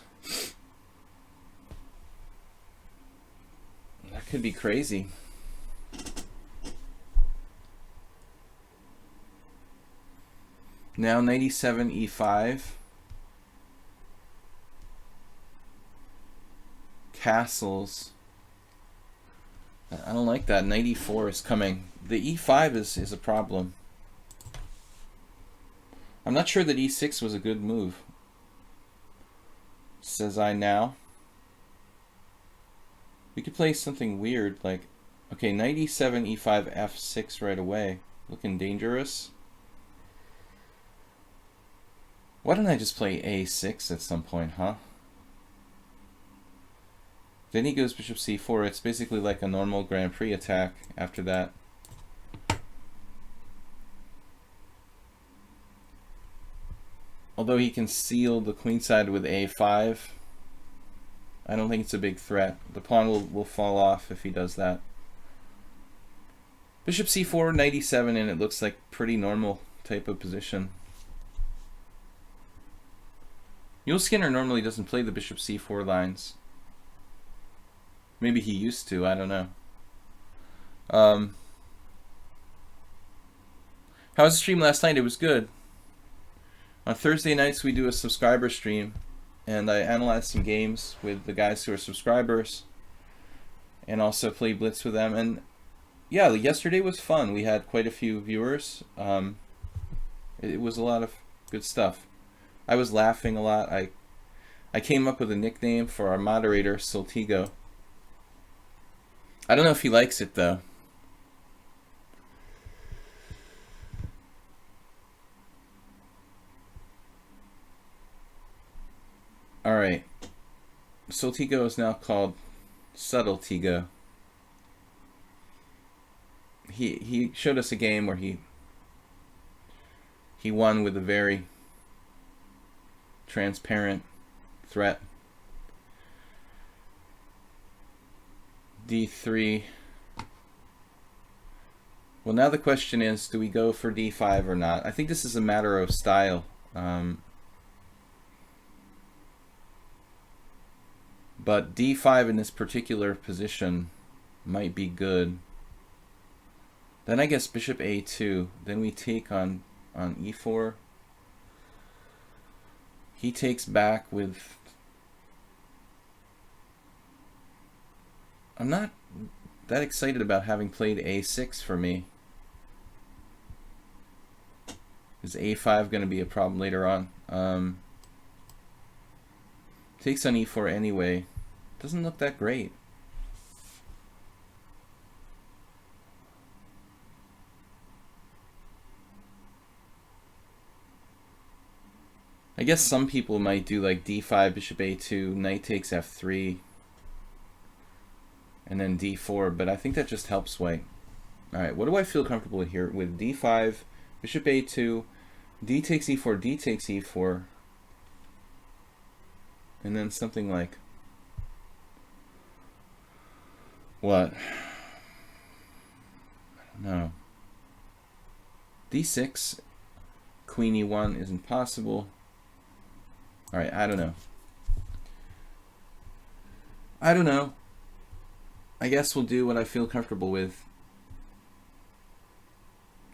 That could be crazy. Now 97 e5. Castles. I don't like that. 94 is coming. The e5 is a problem. I'm not sure that e6 was a good move. Says I now. We could play something weird like, okay, 97 e5 f6 right away. Looking dangerous. Why don't I just play a6 at some point, huh? Then he goes bishop c4. It's basically like a normal Grand Prix attack after that. Although he can seal the queenside with a5, I don't think it's a big threat. The pawn will fall off if he does that. Bishop c4, 97, and it looks like pretty normal type of position. Yul Skinner normally doesn't play the bishop c4 lines. Maybe he used to, I don't know. How was the stream last night? It was good. On Thursday nights we do a subscriber stream, and I analyze some games with the guys who are subscribers, and also play blitz with them. And yeah, yesterday was fun. We had quite a few viewers. It was a lot of good stuff. I was laughing a lot. I came up with a nickname for our moderator, Soltigo. I don't know if he likes it though. Alright. Soltigo is now called Subtle Tigo. He showed us a game where he won with a very transparent threat. d3. Well, now the question is, do we go for d5 or not? I think this is a matter of style. But d5 in this particular position might be good. Then I guess bishop a2. Then we take on e4. He takes back with... I'm not that excited about having played a6 for me. Is a5 going to be a problem later on? Takes on e4 anyway. Doesn't look that great. I guess some people might do like d5, bishop a2, knight takes f3, and then d4, but I think that just helps white. Alright, what do I feel comfortable with here? With d5, bishop a2, d takes e4, d takes e4, and then something like... what? I don't know. d6, queen e1 is impossible. Alright, I don't know. I don't know. I guess we'll do what I feel comfortable with.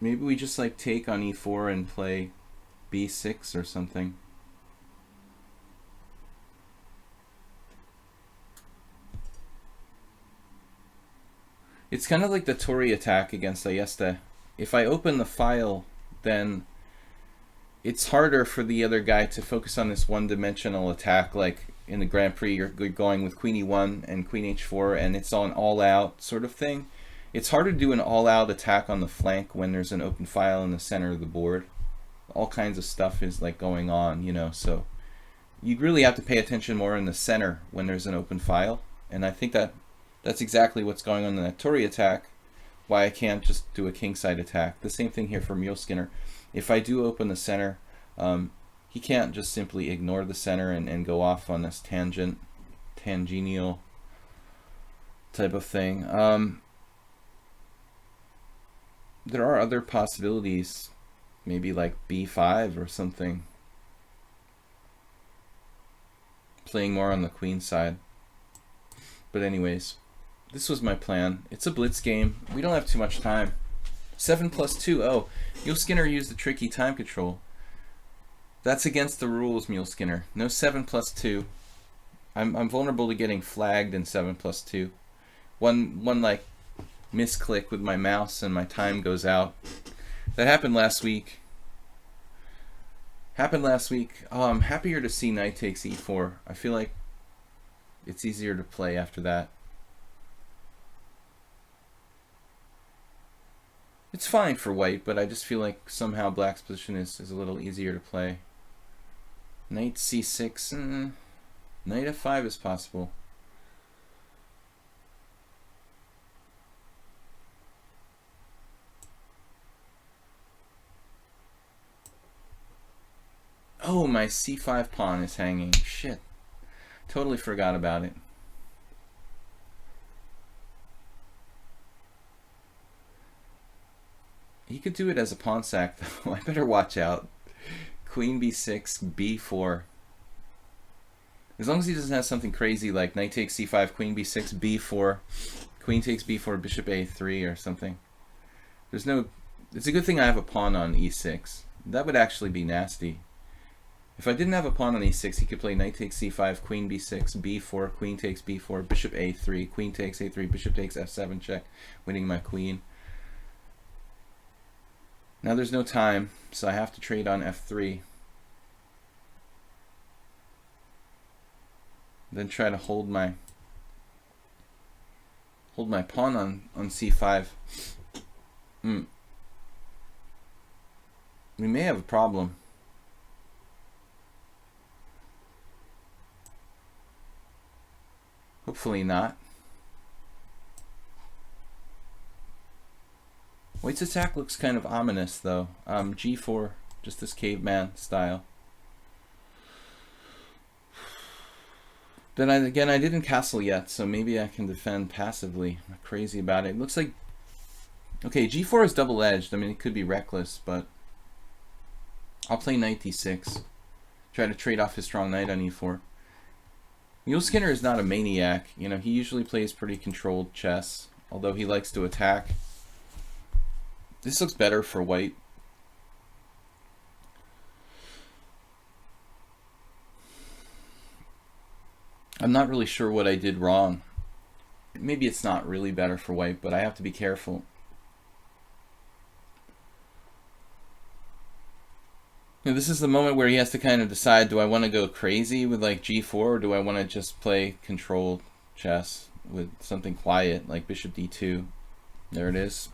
Maybe we just like take on e4 and play b6 or something. It's kind of like the Tori attack against Ayeste. If I open the file, then it's harder for the other guy to focus on this one-dimensional attack. Like in the Grand Prix, you're going with queen e1 and queen h4, and it's an all-out sort of thing. It's harder to do an all-out attack on the flank when there's an open file in the center of the board. all kinds of stuff is like going on, you know, so you'd really have to pay attention more in the center when there's an open file. And I think that's exactly what's going on in that Tory attack, why I can't just do a kingside attack. The same thing here for Mule Skinner. If I do open the center, he can't just simply ignore the center and go off on this tangential type of thing. There are other possibilities, maybe like b5 or something, playing more on the queen side. But anyways, this was my plan. It's a blitz game. We don't have too much time. 7+2. Oh, Mule Skinner used the tricky time control. That's against the rules, Mule Skinner. No 7+2. I'm vulnerable to getting flagged in 7+2. One like misclick with my mouse and my time goes out. That happened last week. Oh, I'm happier to see knight takes e4. I feel like it's easier to play after that. It's fine for white, but I just feel like somehow black's position is a little easier to play. Knight c6, knight f5 is possible. Oh, my c5 pawn is hanging. Shit. Totally forgot about it. He could do it as a pawn sack, though. I better watch out. Queen b6, b4. As long as he doesn't have something crazy like knight takes c5, queen b6, b4, queen takes b4, bishop a3 or something. There's no... It's a good thing I have a pawn on e6. That would actually be nasty. If I didn't have a pawn on e6, he could play knight takes c5, queen b6, b4, queen takes b4, bishop a3, queen takes a3, bishop takes f7 check, winning my queen. Now there's no time, so I have to trade on f3. Then try to hold my pawn on c5. We may have a problem. Hopefully not. White's attack looks kind of ominous though. G4, just this caveman style. Then again, I didn't castle yet, so maybe I can defend passively. I'm crazy about it. It looks like... Okay, G4 is double-edged. I mean, it could be reckless, but... I'll play knight d6. Try to trade off his strong knight on e4. Mule Skinner is not a maniac. You know, he usually plays pretty controlled chess, although he likes to attack. This looks better for white. I'm not really sure what I did wrong. Maybe it's not really better for white, but I have to be careful. You know, this is the moment where he has to kind of decide, do I want to go crazy with like g4, or do I want to just play controlled chess with something quiet like bishop d2. There it is.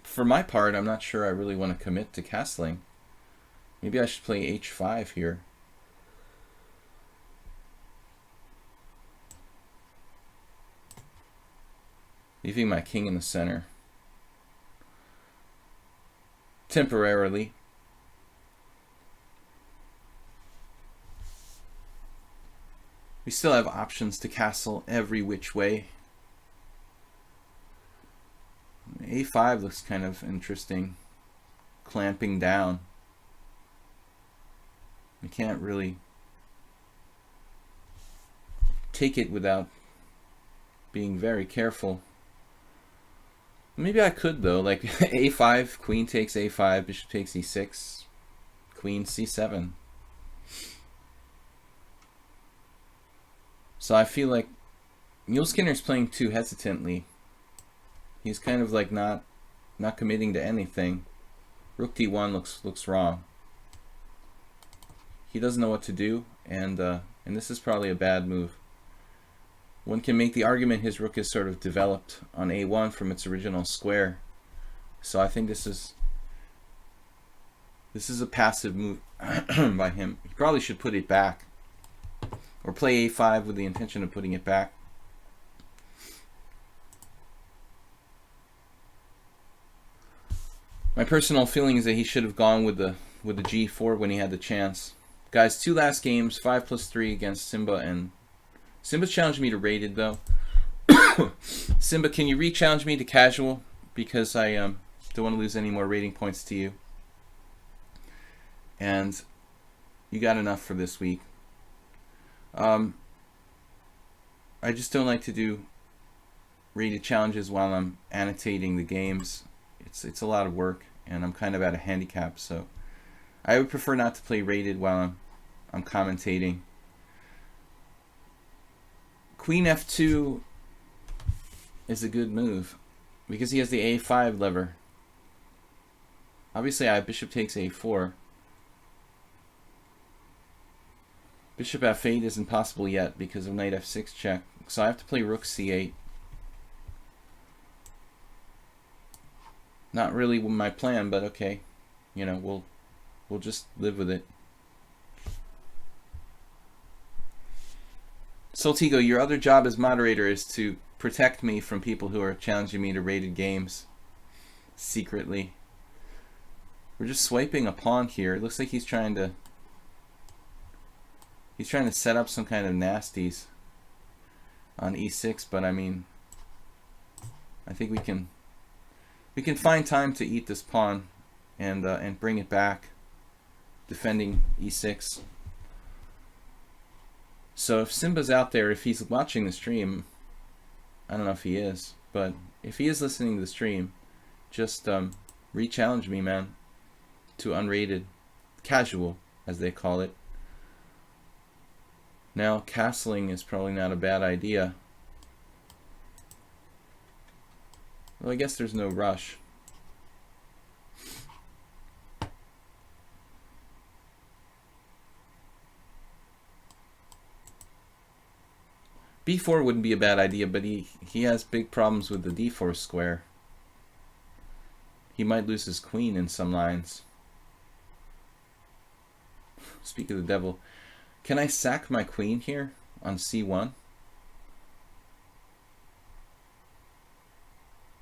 For my part, I'm not sure I really want to commit to castling. Maybe I should play h5 here. Leaving my king in the center. Temporarily. We still have options to castle every which way. A5 looks kind of interesting. Clamping down. We can't really take it without being very careful. Maybe I could though, like a5, queen takes a5, bishop takes e6, queen c7. So I feel like Mule Skinner's playing too hesitantly. He's kind of like not committing to anything. Rook d1 looks wrong. He doesn't know what to do, and this is probably a bad move. One can make the argument his rook is sort of developed on a1 from its original square. So I think this is a passive move by him. He probably should put it back, or play a5 with the intention of putting it back. My personal feeling is that he should have gone with the g4 when he had the chance. Guys, 2 last games, 5+3 against Simba, and Simba's challenged me to rated though. Simba, can you re-challenge me to casual? Because I don't want to lose any more rating points to you. And you got enough for this week. I just don't like to do rated challenges while I'm annotating the games. It's a lot of work, and I'm kind of at a handicap, so I would prefer not to play rated while I'm commentating. Queen f2 is a good move because he has the a5 lever. Obviously, I have bishop takes a4. Bishop f8 isn't possible yet because of knight f6 check, so I have to play rook c8. Not really my plan, but okay. You know, we'll just live with it. Soltigo, your other job as moderator is to protect me from people who are challenging me to rated games secretly. We're just swiping a pawn here. It looks like he's trying to set up some kind of nasties on e6, but I mean, I think we can find time to eat this pawn and bring it back, defending e6. So if Simba's out there, if he's watching the stream, I don't know if he is, but if he is listening to the stream, just re-challenge me, man, to unrated, casual, as they call it. Now, castling is probably not a bad idea. Well, I guess there's no rush. b4 wouldn't be a bad idea, but he has big problems with the d4 square. He might lose his queen in some lines. Speak of the devil. Can I sack my queen here on c1?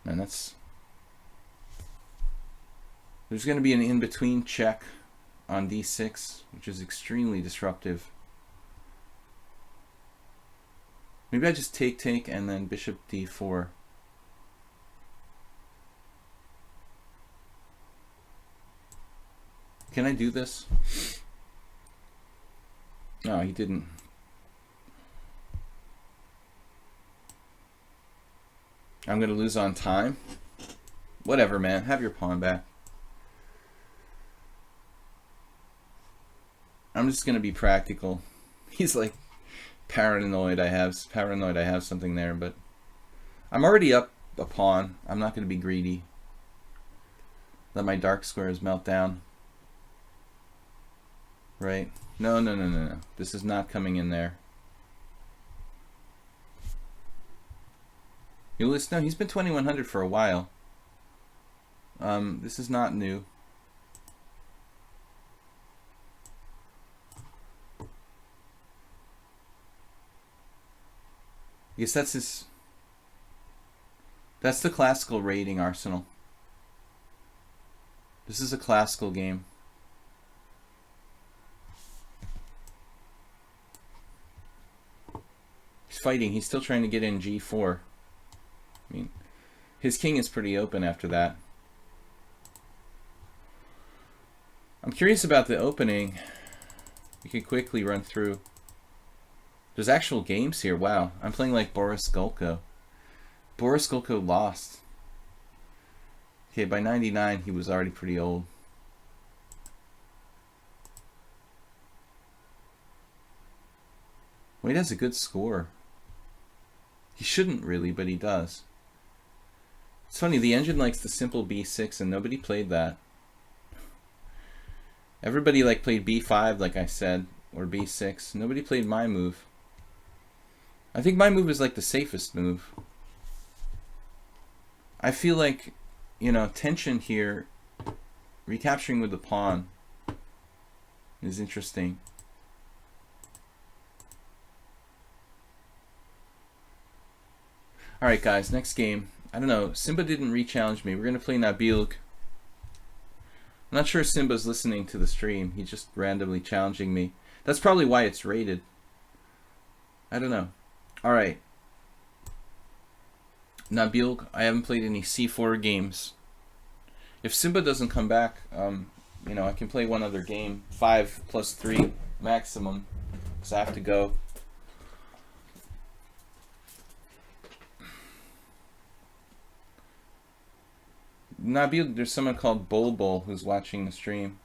And there's going to be an in-between check on d6, which is extremely disruptive. Maybe I just take and then bishop d4. Can I do this? No, he didn't. I'm going to lose on time. Whatever, man. Have your pawn back. I'm just going to be practical. He's like paranoid I have something there, but I'm already up a pawn. I'm not going to be greedy. Let my dark squares melt down. Right? No. This is not coming in there. You'll listen. No, he's been 2100 for a while. This is not new. I guess that's the classical rating arsenal. This is a classical game. He's fighting. He's still trying to get in g4. I mean, his king is pretty open after that. I'm curious about the opening. We could quickly run through. There's actual games here. Wow. I'm playing like Boris Gulko. Boris Gulko lost. Okay, by 99 he was already pretty old. Well, he has a good score. He shouldn't really, but he does. It's funny, the engine likes the simple b6 and nobody played that. Everybody like played b5 like I said, or b6. Nobody played my move. I think my move is like the safest move. I feel like you know, tension here. Recapturing with the pawn is interesting. Alright guys, next game. I don't know, Simba didn't re-challenge me. We're going to play Nabil. I'm not sure Simba's listening to the stream. He's just randomly challenging me. That's probably why it's rated. I don't know. Alright. Nabil, I haven't played any C4 games. If Simba doesn't come back, you know, I can play one other game. 5+3 maximum. Because I have to go. Nabil, there's someone called Bulbul who's watching the stream.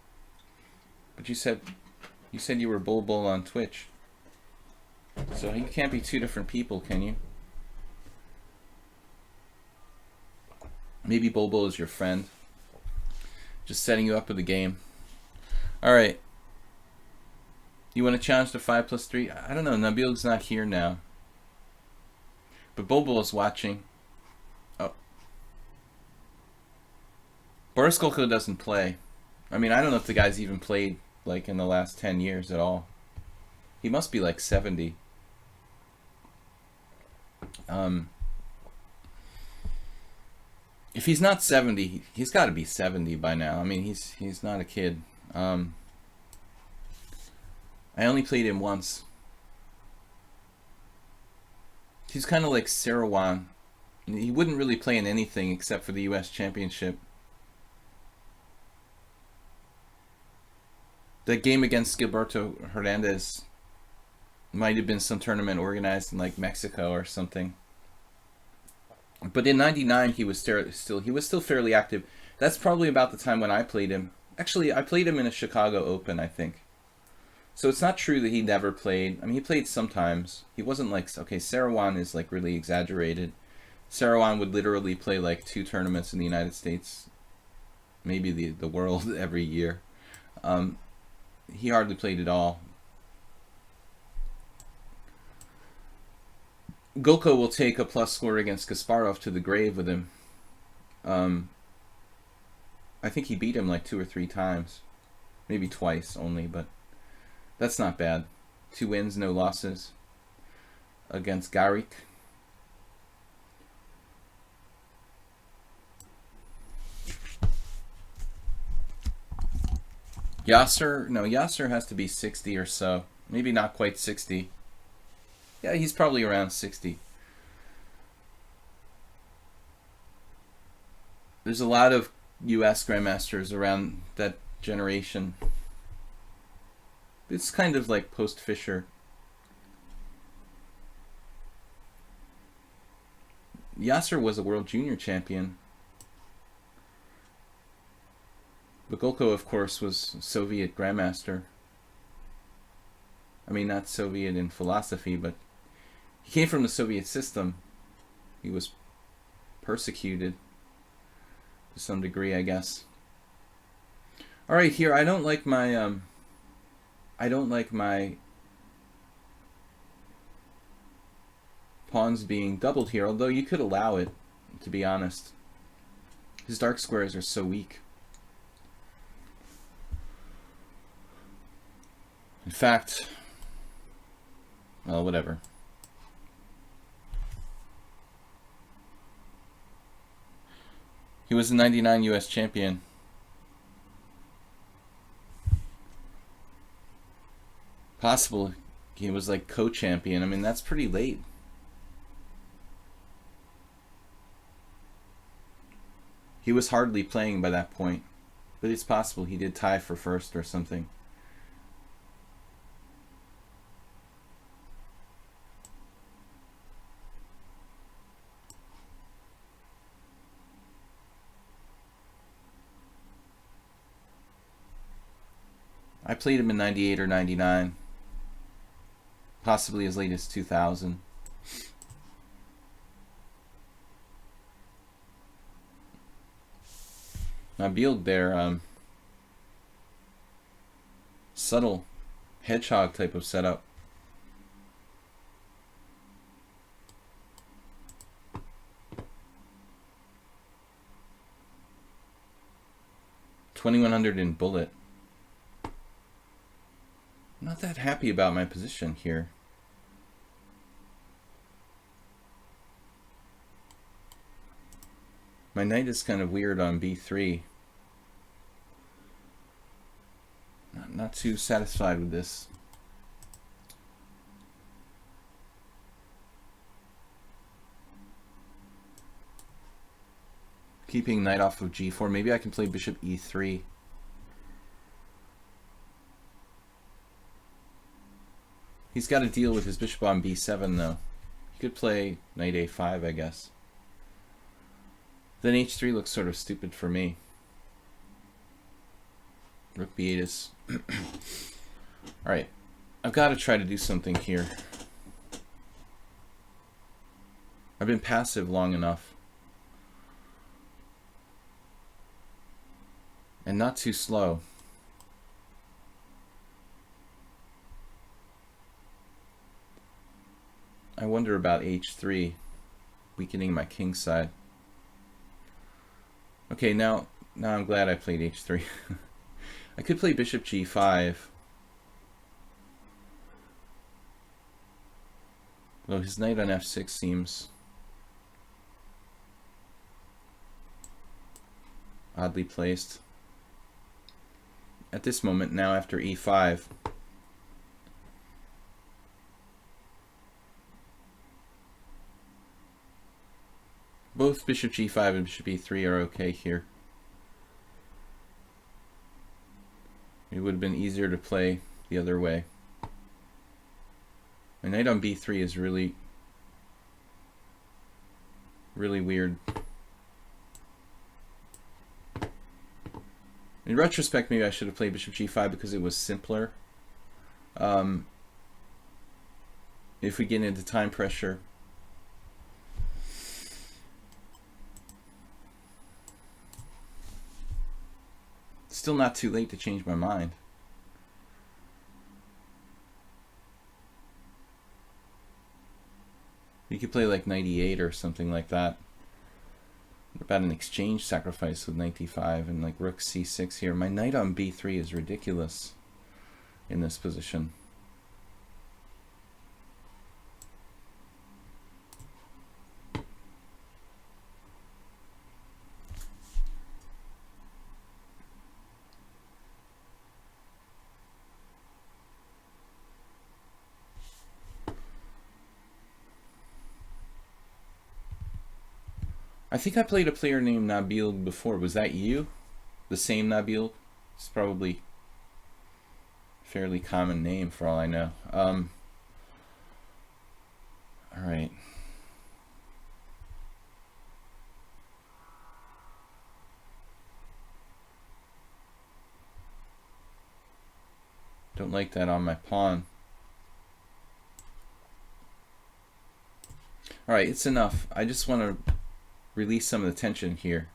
But you said you were Bulbul on Twitch. So you can't be two different people, can you? Maybe Bulbul is your friend. Just setting you up with the game. Alright. You want to challenge the 5+3? I don't know, Nabil's not here now. But Bulbul is watching. Oh. Boris Golko doesn't play. I mean, I don't know if the guy's even played like in the last 10 years at all. He must be like 70. If he's not 70, he's got to be 70 by now. I mean, he's not a kid. I only played him once. He's kind of like Sarawan. He wouldn't really play in anything except for the U.S. Championship. That game against Gilberto Hernandez might have been some tournament organized in like Mexico or something. But in '99 he was still fairly active. That's probably about the time when I played him. Actually, I played him in a Chicago Open, I think. So it's not true that he never played. I mean, he played sometimes. He wasn't like, okay, Sarawan is like really exaggerated. Sarawan would literally play like 2 tournaments in the United States, maybe the world every year. He hardly played at all. Golko will take a plus score against Kasparov to the grave with him. I think he beat him like 2 or 3 times. Maybe twice only, but that's not bad. 2 wins, no losses against Garik. Yasser has to be 60 or so. Maybe not quite 60. Yeah, he's probably around 60. There's a lot of US Grandmasters around that generation. It's kind of like post-Fischer. Yasser was a World Junior champion. But Golko, of course, was Soviet Grandmaster. I mean, not Soviet in philosophy, but he came from the Soviet system. He was persecuted to some degree, I guess. All right, here I don't like my pawns being doubled here, although you could allow it, to be honest. His dark squares are so weak. In fact, well, whatever. He was the '99 US champion. Possible he was like co-champion. I mean, that's pretty late. He was hardly playing by that point, but it's possible he did tie for first or something. I played him in '98 or '99, possibly as late as 2000. Nabil there, subtle hedgehog type of setup. 2100 in bullet. I'm not that happy about my position here. My knight is kind of weird on b3. Not too satisfied with this. Keeping knight off of g4. Maybe I can play bishop e3. He's got to deal with his bishop on b7 though. He could play knight a5, I guess. Then h3 looks sort of stupid for me. Rook b8 is... Alright, I've got to try to do something here. I've been passive long enough. And not too slow. I wonder about h3, weakening my king side. Okay, now I'm glad I played h3. I could play bishop g5. Though his knight on f6 seems oddly placed. At this moment, now after e5, both bishop g5 and bishop e3 are okay here. It would have been easier to play the other way. My knight on b3 is really weird. In retrospect, maybe I should have played bishop g5 because it was simpler. If we get into time pressure, still not too late to change my mind. You could play like knight e8 or something like that. What about an exchange sacrifice with knight d5 and like rook c6 here? My knight on b3 is ridiculous in this position. I think I played a player named Nabil before. Was that you? The same Nabil? It's probably a fairly common name for all I know. Alright. Don't like that on my pawn. Alright, it's enough. I just want to release some of the tension here.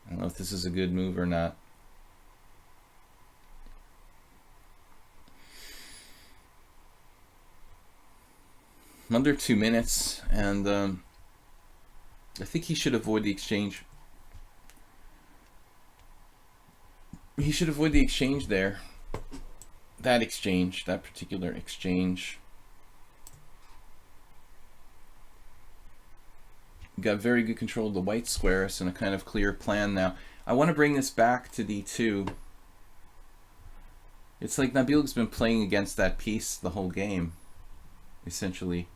I don't know if this is a good move or not. I'm under 2 minutes, and I think he should avoid the exchange. He should avoid the exchange there. That exchange, that particular exchange. Got very good control of the white squares and a kind of clear plan now. I want to bring this back to d2. It's like Nabil's been playing against that piece the whole game, essentially.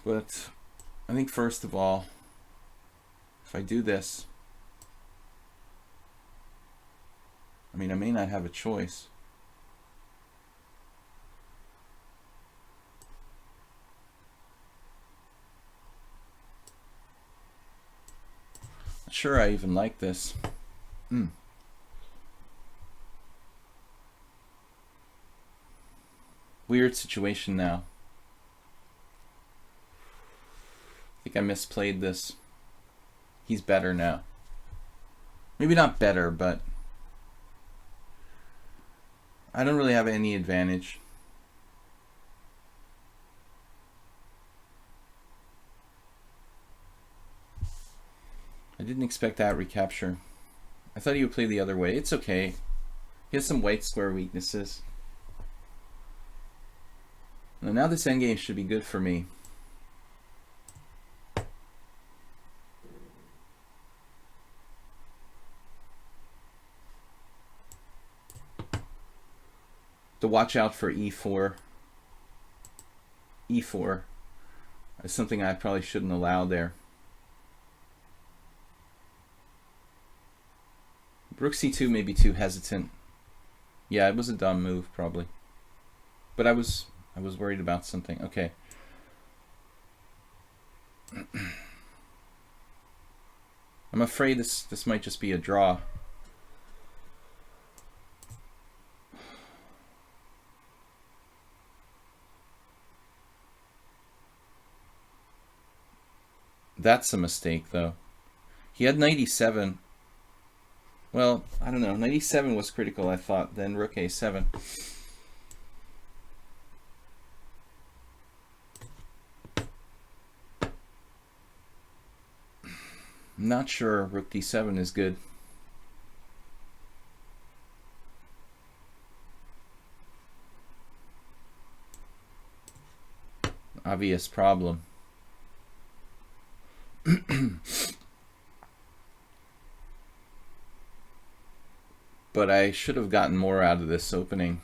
But I think first of all, if I do this, I mean, I may not have a choice. Not sure I even like this. Weird situation now. I think I misplayed this. He's better now. Maybe not better, but I don't really have any advantage. I didn't expect that recapture. I thought he would play the other way. It's okay. He has some white square weaknesses. Now this endgame should be good for me. To watch out for e4. e4 is something I probably shouldn't allow there. Rook c2 may be too hesitant. Yeah, it was a dumb move probably. But I was worried about something. Okay. I'm afraid this might just be a draw. That's a mistake though. He had 97. Well, I don't know. 97 was critical, I thought. Then rook a7. I'm not sure rook d7 is good. Obvious problem. But I should have gotten more out of this opening.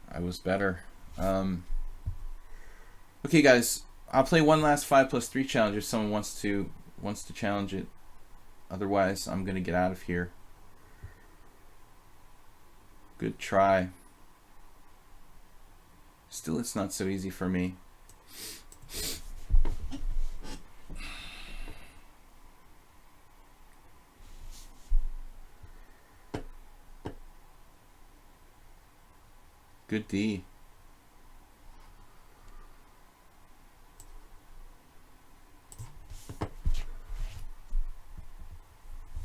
I was better. Okay, guys, I'll play one last 5+3 challenge if someone wants to challenge it. Otherwise, I'm gonna get out of here. Good try. Still, it's not so easy for me. Good D.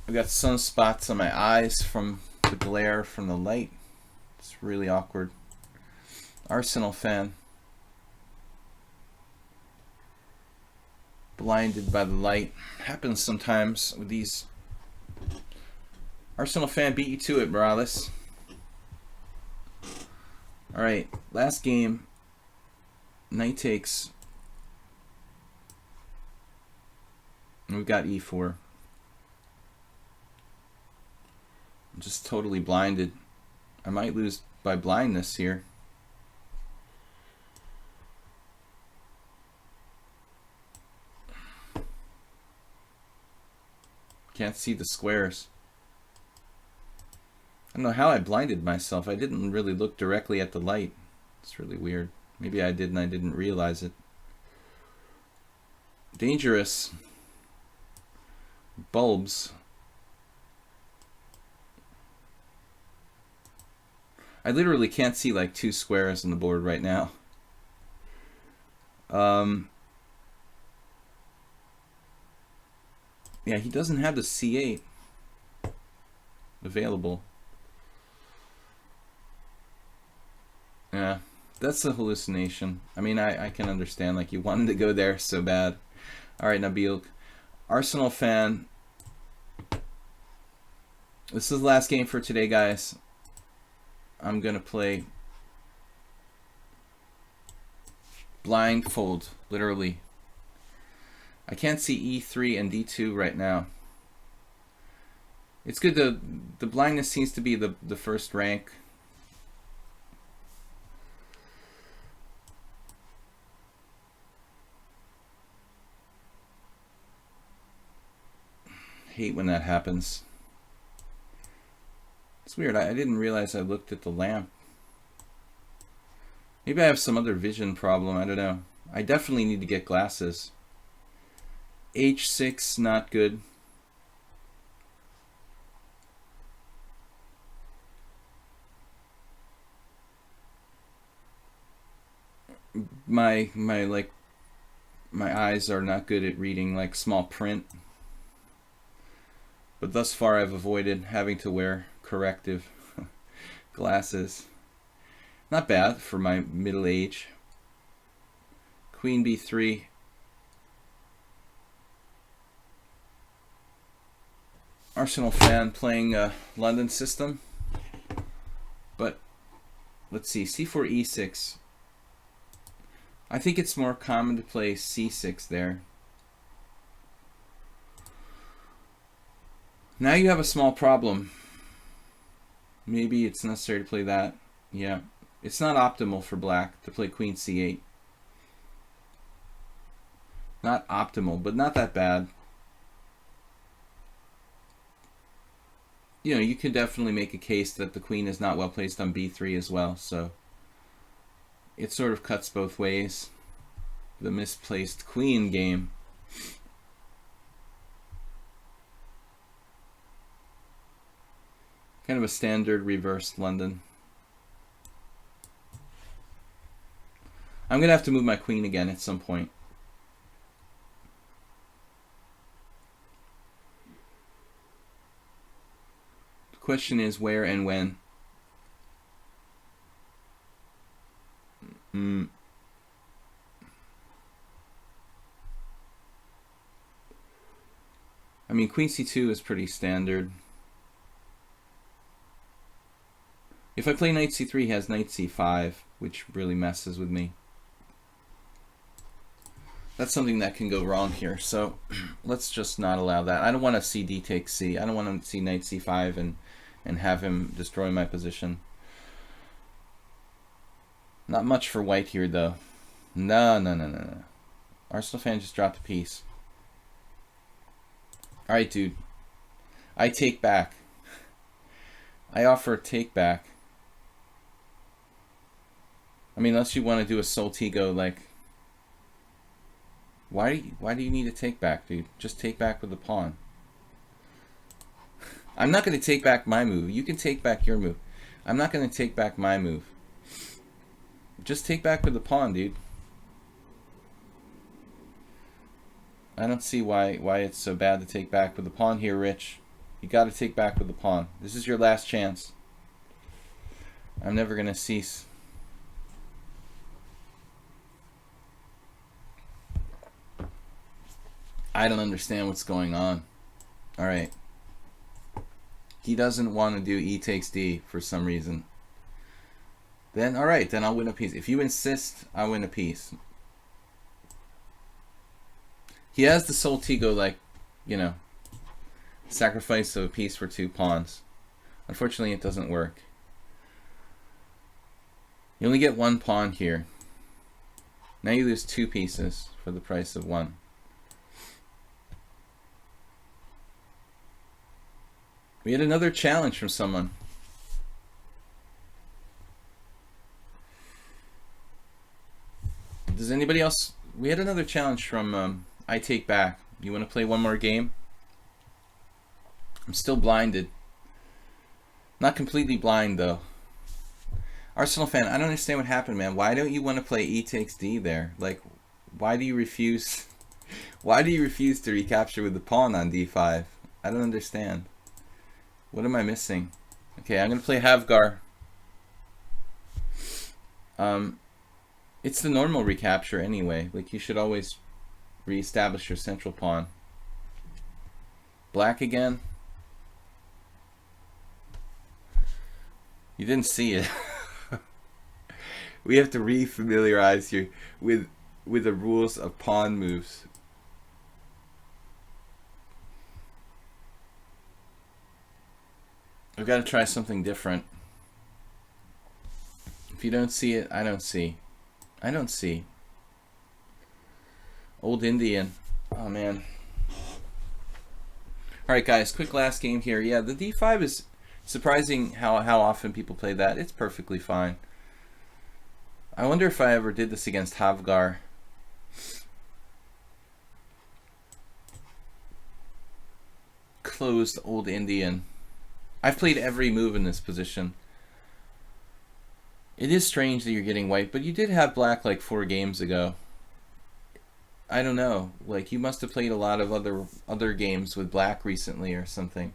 I've got sunspots on my eyes from the glare from the light. It's really awkward. Arsenal fan. Blinded by the light. Happens sometimes with these. Arsenal fan beat you to it, Morales. Alright, last game. Knight takes. And we've got e4. I'm just totally blinded. I might lose by blindness here. Can't see the squares. I don't know how I blinded myself. I didn't really look directly at the light. It's really weird. Maybe I did and I didn't realize it. Dangerous. Bulbs. I literally can't see like 2 squares on the board right now. Yeah, he doesn't have the c8 available. Yeah, that's a hallucination. I mean, I can understand, like, you wanted to go there so bad. Alright, Nabil. Arsenal fan. This is the last game for today, guys. I'm going to play blindfold, literally. I can't see e3 and d2 right now. It's good, the blindness seems to be the first rank. Hate when that happens. It's weird, I didn't realize I looked at the lamp. Maybe I have some other vision problem, I don't know. I definitely need to get glasses. h6, not good. My eyes are not good at reading like small print. But thus far I've avoided having to wear corrective glasses. Not bad for my middle age. Queen b3. Arsenal fan playing London system. But let's see, c4, e6. I think it's more common to play c6 there. Now you have a small problem. Maybe it's necessary to play that. Yeah. It's not optimal for black to play queen c8. Not optimal, but not that bad. You know, you can definitely make a case that the queen is not well placed on b3 as well, so it sort of cuts both ways. The misplaced queen game. Kind of a standard reversed London. I'm going to have to move my queen again at some point. The question is where and when. I mean, queen c2 is pretty standard. If I play knight c3, he has knight c5, which really messes with me. That's something that can go wrong here, so let's just not allow that. I don't want to see d takes c. I don't want to see knight c5 and have him destroy my position. Not much for white here, though. No. Arsenal fan just dropped a piece. Alright, dude. I take back. I offer a take back. I mean, unless you want to do a Soltigo, like... Why do you need to take back, dude? Just take back with the pawn. I'm not going to take back my move. You can take back your move. I'm not going to take back my move. Just take back with the pawn, dude. I don't see why it's so bad to take back with the pawn here, Rich. You got to take back with the pawn. This is your last chance. I'm never going to cease. I don't understand what's going on. Alright. He doesn't want to do e takes d for some reason. Then, alright, then I'll win a piece. If you insist, I'll win a piece. He has the Soltigo, like, you know, sacrifice of a piece for 2 pawns. Unfortunately, it doesn't work. You only get 1 pawn here. Now you lose 2 pieces for the price of 1. We had another challenge from someone. Does anybody else? We had another challenge from I Take Back. You want to play one more game? I'm still blinded. Not completely blind though. Arsenal fan, I don't understand what happened, man. Why don't you want to play e takes d there? Like, why do you refuse? Why do you refuse to recapture with the pawn on d5? I don't understand. What am I missing? Okay, I'm gonna play Havgar. It's the normal recapture anyway. Like, you should always reestablish your central pawn. Black again. You didn't see it. We have to re-familiarize you with the rules of pawn moves. I've got to try something different. If you don't see it, I don't see. I don't see. Old Indian. Oh, man. Alright, guys. Quick last game here. Yeah, the d5 is surprising how often people play that. It's perfectly fine. I wonder if I ever did this against Havgar. Closed Old Indian. I've played every move in this position. It is strange that you're getting white, but you did have black like 4 games ago. I don't know. Like, you must have played a lot of other games with black recently or something.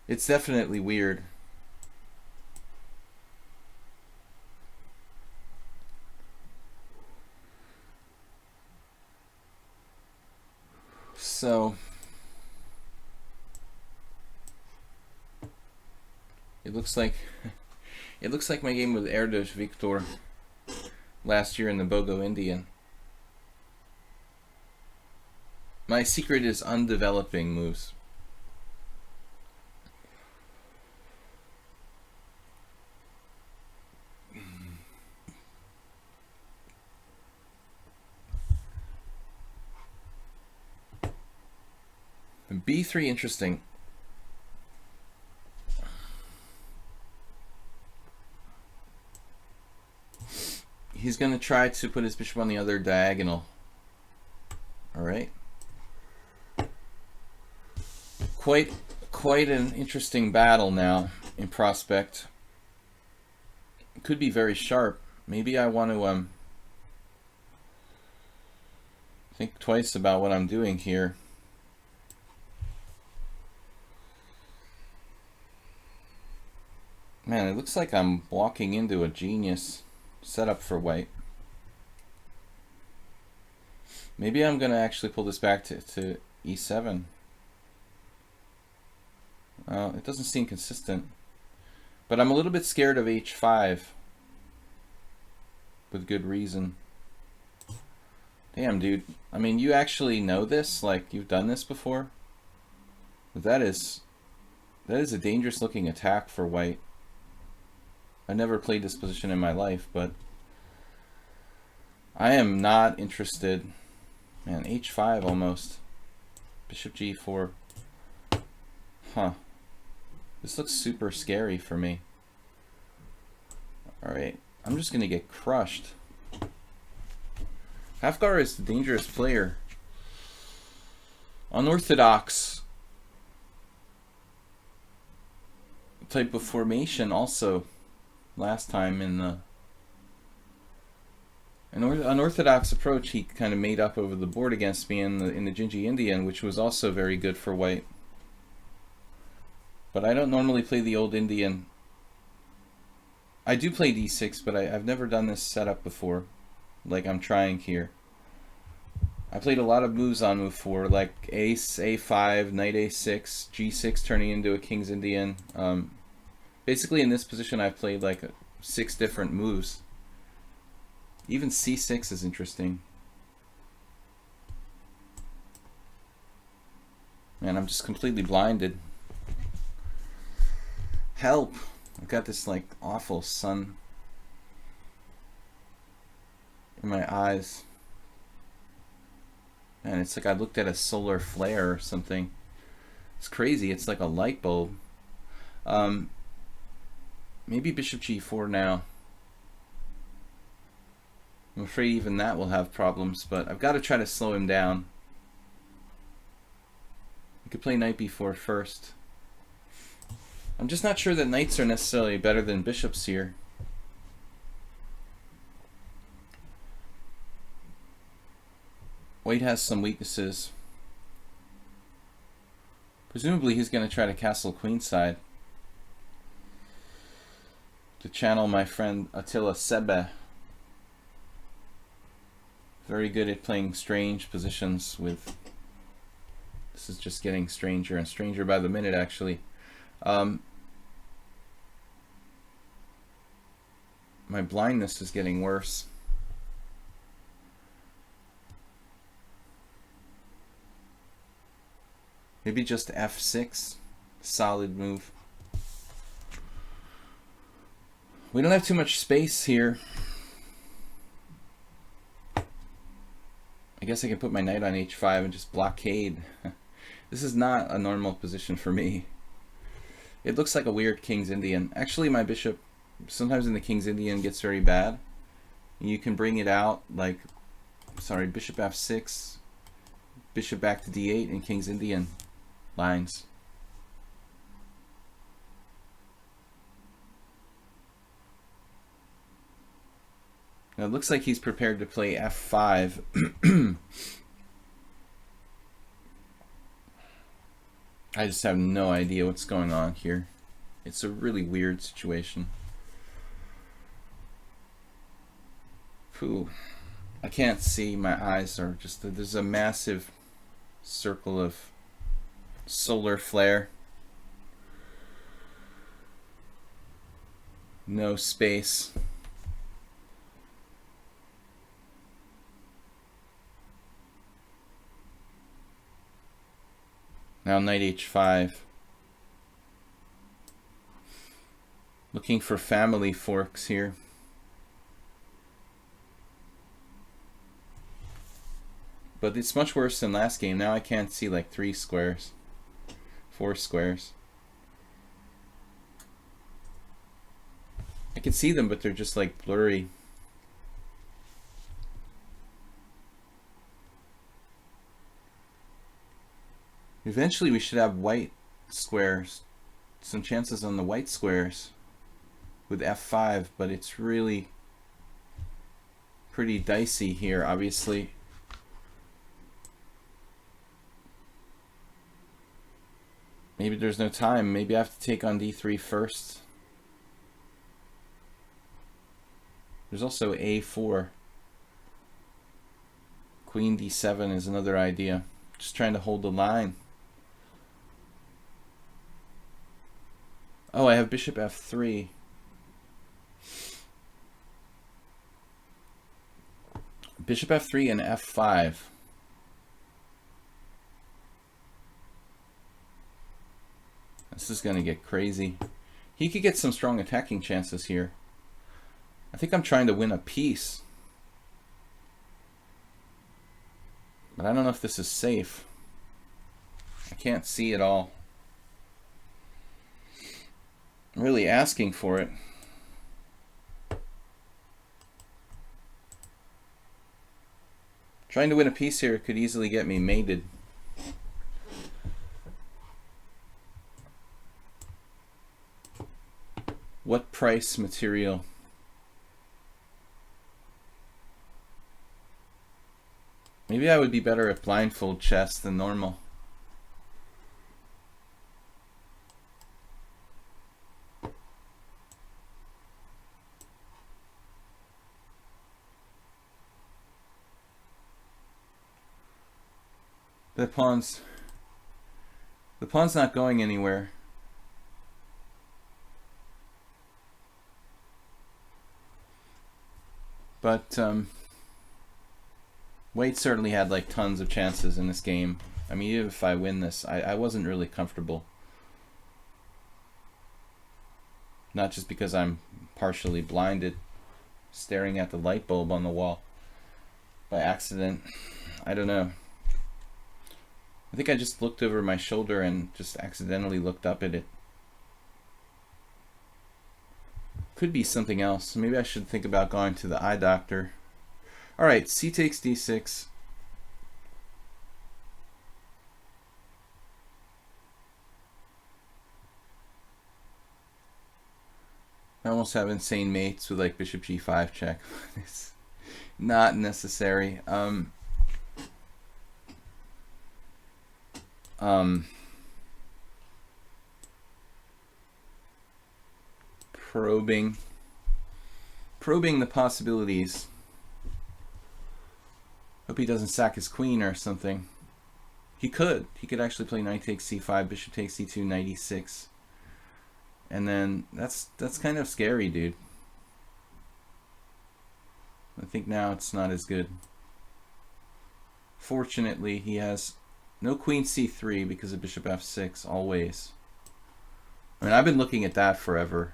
It's definitely weird. So It looks like it looks like my game with Erdos Victor last year in the Bogo Indian. My secret is undeveloping moves. B3, interesting. He's going to try to put his bishop on the other diagonal. Alright. Quite an interesting battle now in prospect. It could be very sharp. Maybe I want to think twice about what I'm doing here. Man, it looks like I'm walking into a genius setup for white. Maybe I'm going to actually pull this back to e7. It doesn't seem consistent. But I'm a little bit scared of h5. With good reason. Damn, dude. I mean, you actually know this? Like, you've done this before? But that is a dangerous looking attack for white. I never played this position in my life, but I am not interested. Man, h5 almost. Bishop g4. Huh. This looks super scary for me. Alright, I'm just going to get crushed. Hafgar is a dangerous player. Unorthodox type of formation also. Last time in the an unorthodox approach he kind of made up over the board against me in the Gingy Indian, which was also very good for white. But I don't normally play the old Indian. I do play d6, but I've never done this setup before, like I'm trying here. I played a lot of moves on move 4, like ace, a5, knight a6, g6 turning into a king's Indian. Basically, in this position, I've played like 6 different moves. Even c6 is interesting. Man, I'm just completely blinded. Help! I've got this like awful sun in my eyes. Man, it's like I looked at a solar flare or something. It's crazy. It's like a light bulb. Maybe bishop g4 now. I'm afraid even that will have problems, but I've got to try to slow him down. I could play knight b4 first. I'm just not sure that knights are necessarily better than bishops here. White has some weaknesses. Presumably he's going to try to castle queenside to channel my friend Attila Sebe. Very good at playing strange positions with... This is just getting stranger and stranger by the minute, actually. My blindness is getting worse. Maybe just f6. Solid move. We don't have too much space here. I guess I can put my knight on h5 and just blockade. This is not a normal position for me. It looks like a weird King's Indian. Actually, my bishop, sometimes in the King's Indian, gets very bad. You can bring it out like, sorry, bishop f6, bishop back to d8 in King's Indian lines. Now it looks like he's prepared to play f5. I just have no idea what's going on here. It's a really weird situation. Phew. I can't see. My eyes are just... There's a massive circle of solar flare. No space. Now knight h5. Looking for family forks here. But it's much worse than last game. Now I can't see like 3 squares, 4 squares. I can see them, but they're just like blurry. Eventually we should have white squares, some chances on the white squares with f5, but it's really pretty dicey here, obviously. Maybe there's no time. Maybe I have to take on d3 first. There's also a4. Queen d7 is another idea. Just trying to hold the line. Oh, I have bishop f3. Bishop f3 and f5. This is going to get crazy. He could get some strong attacking chances here. I think I'm trying to win a piece. But I don't know if this is safe. I can't see it all. I'm really asking for it. Trying to win a piece here could easily get me mated. What price material? Maybe I would be better at blindfold chess than normal. The pawn's not going anywhere. But White certainly had like tons of chances in this game. I mean, even if I win this, I wasn't really comfortable. Not just because I'm partially blinded, staring at the light bulb on the wall by accident. I don't know. I think I just looked over my shoulder and just accidentally looked up at it. Could be something else. Maybe I should think about going to the eye doctor. Alright, c takes d6. I almost have insane mates with like bishop g5 check. It's not necessary. Probing the possibilities. Hope he doesn't sack his queen or something. He could actually play knight takes c5, bishop takes c2, knight e6. And then that's kind of scary, dude. I think now it's not as good. Fortunately, he has no queen c3 because of bishop f6 always. I mean, I've been looking at that forever.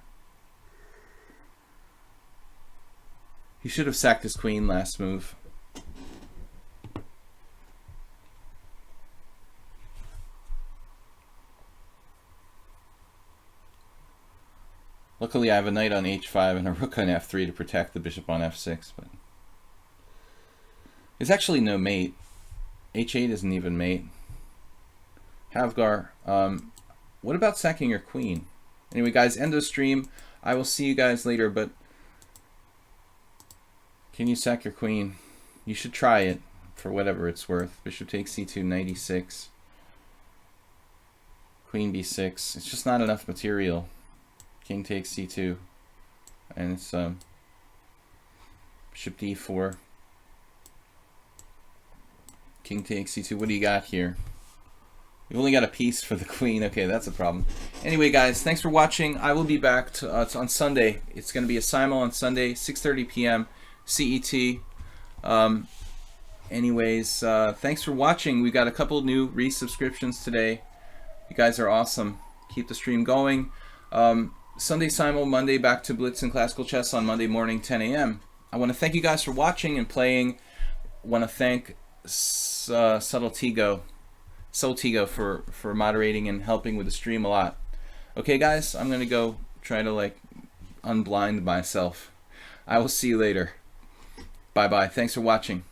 He should have sacked his queen last move. Luckily, I have a knight on h5 and a rook on f3 to protect the bishop on f6. But there's actually no mate. h8 isn't even mate. Havgar, what about sacking your queen? Anyway, guys, end of stream. I will see you guys later, but can you sack your queen? You should try it for whatever it's worth. Bishop takes c2, knight e6. Queen b6. It's just not enough material. King takes c2. And it's bishop d4. King takes c2. What do you got here? We've only got a piece for the queen. Okay, that's a problem. Anyway, guys, thanks for watching. I will be back on Sunday. It's going to be a simul on Sunday, 6:30 p.m. CET. Anyways, thanks for watching. We got a couple new resubscriptions today. You guys are awesome. Keep the stream going. Sunday simul, Monday back to Blitz and Classical Chess on Monday morning, 10 a.m. I want to thank you guys for watching and playing. I want to thank Subtletigo for moderating and helping with the stream a lot. Okay, guys, I'm going to go try to like unblind myself. I will see you later. Bye-bye. Thanks for watching.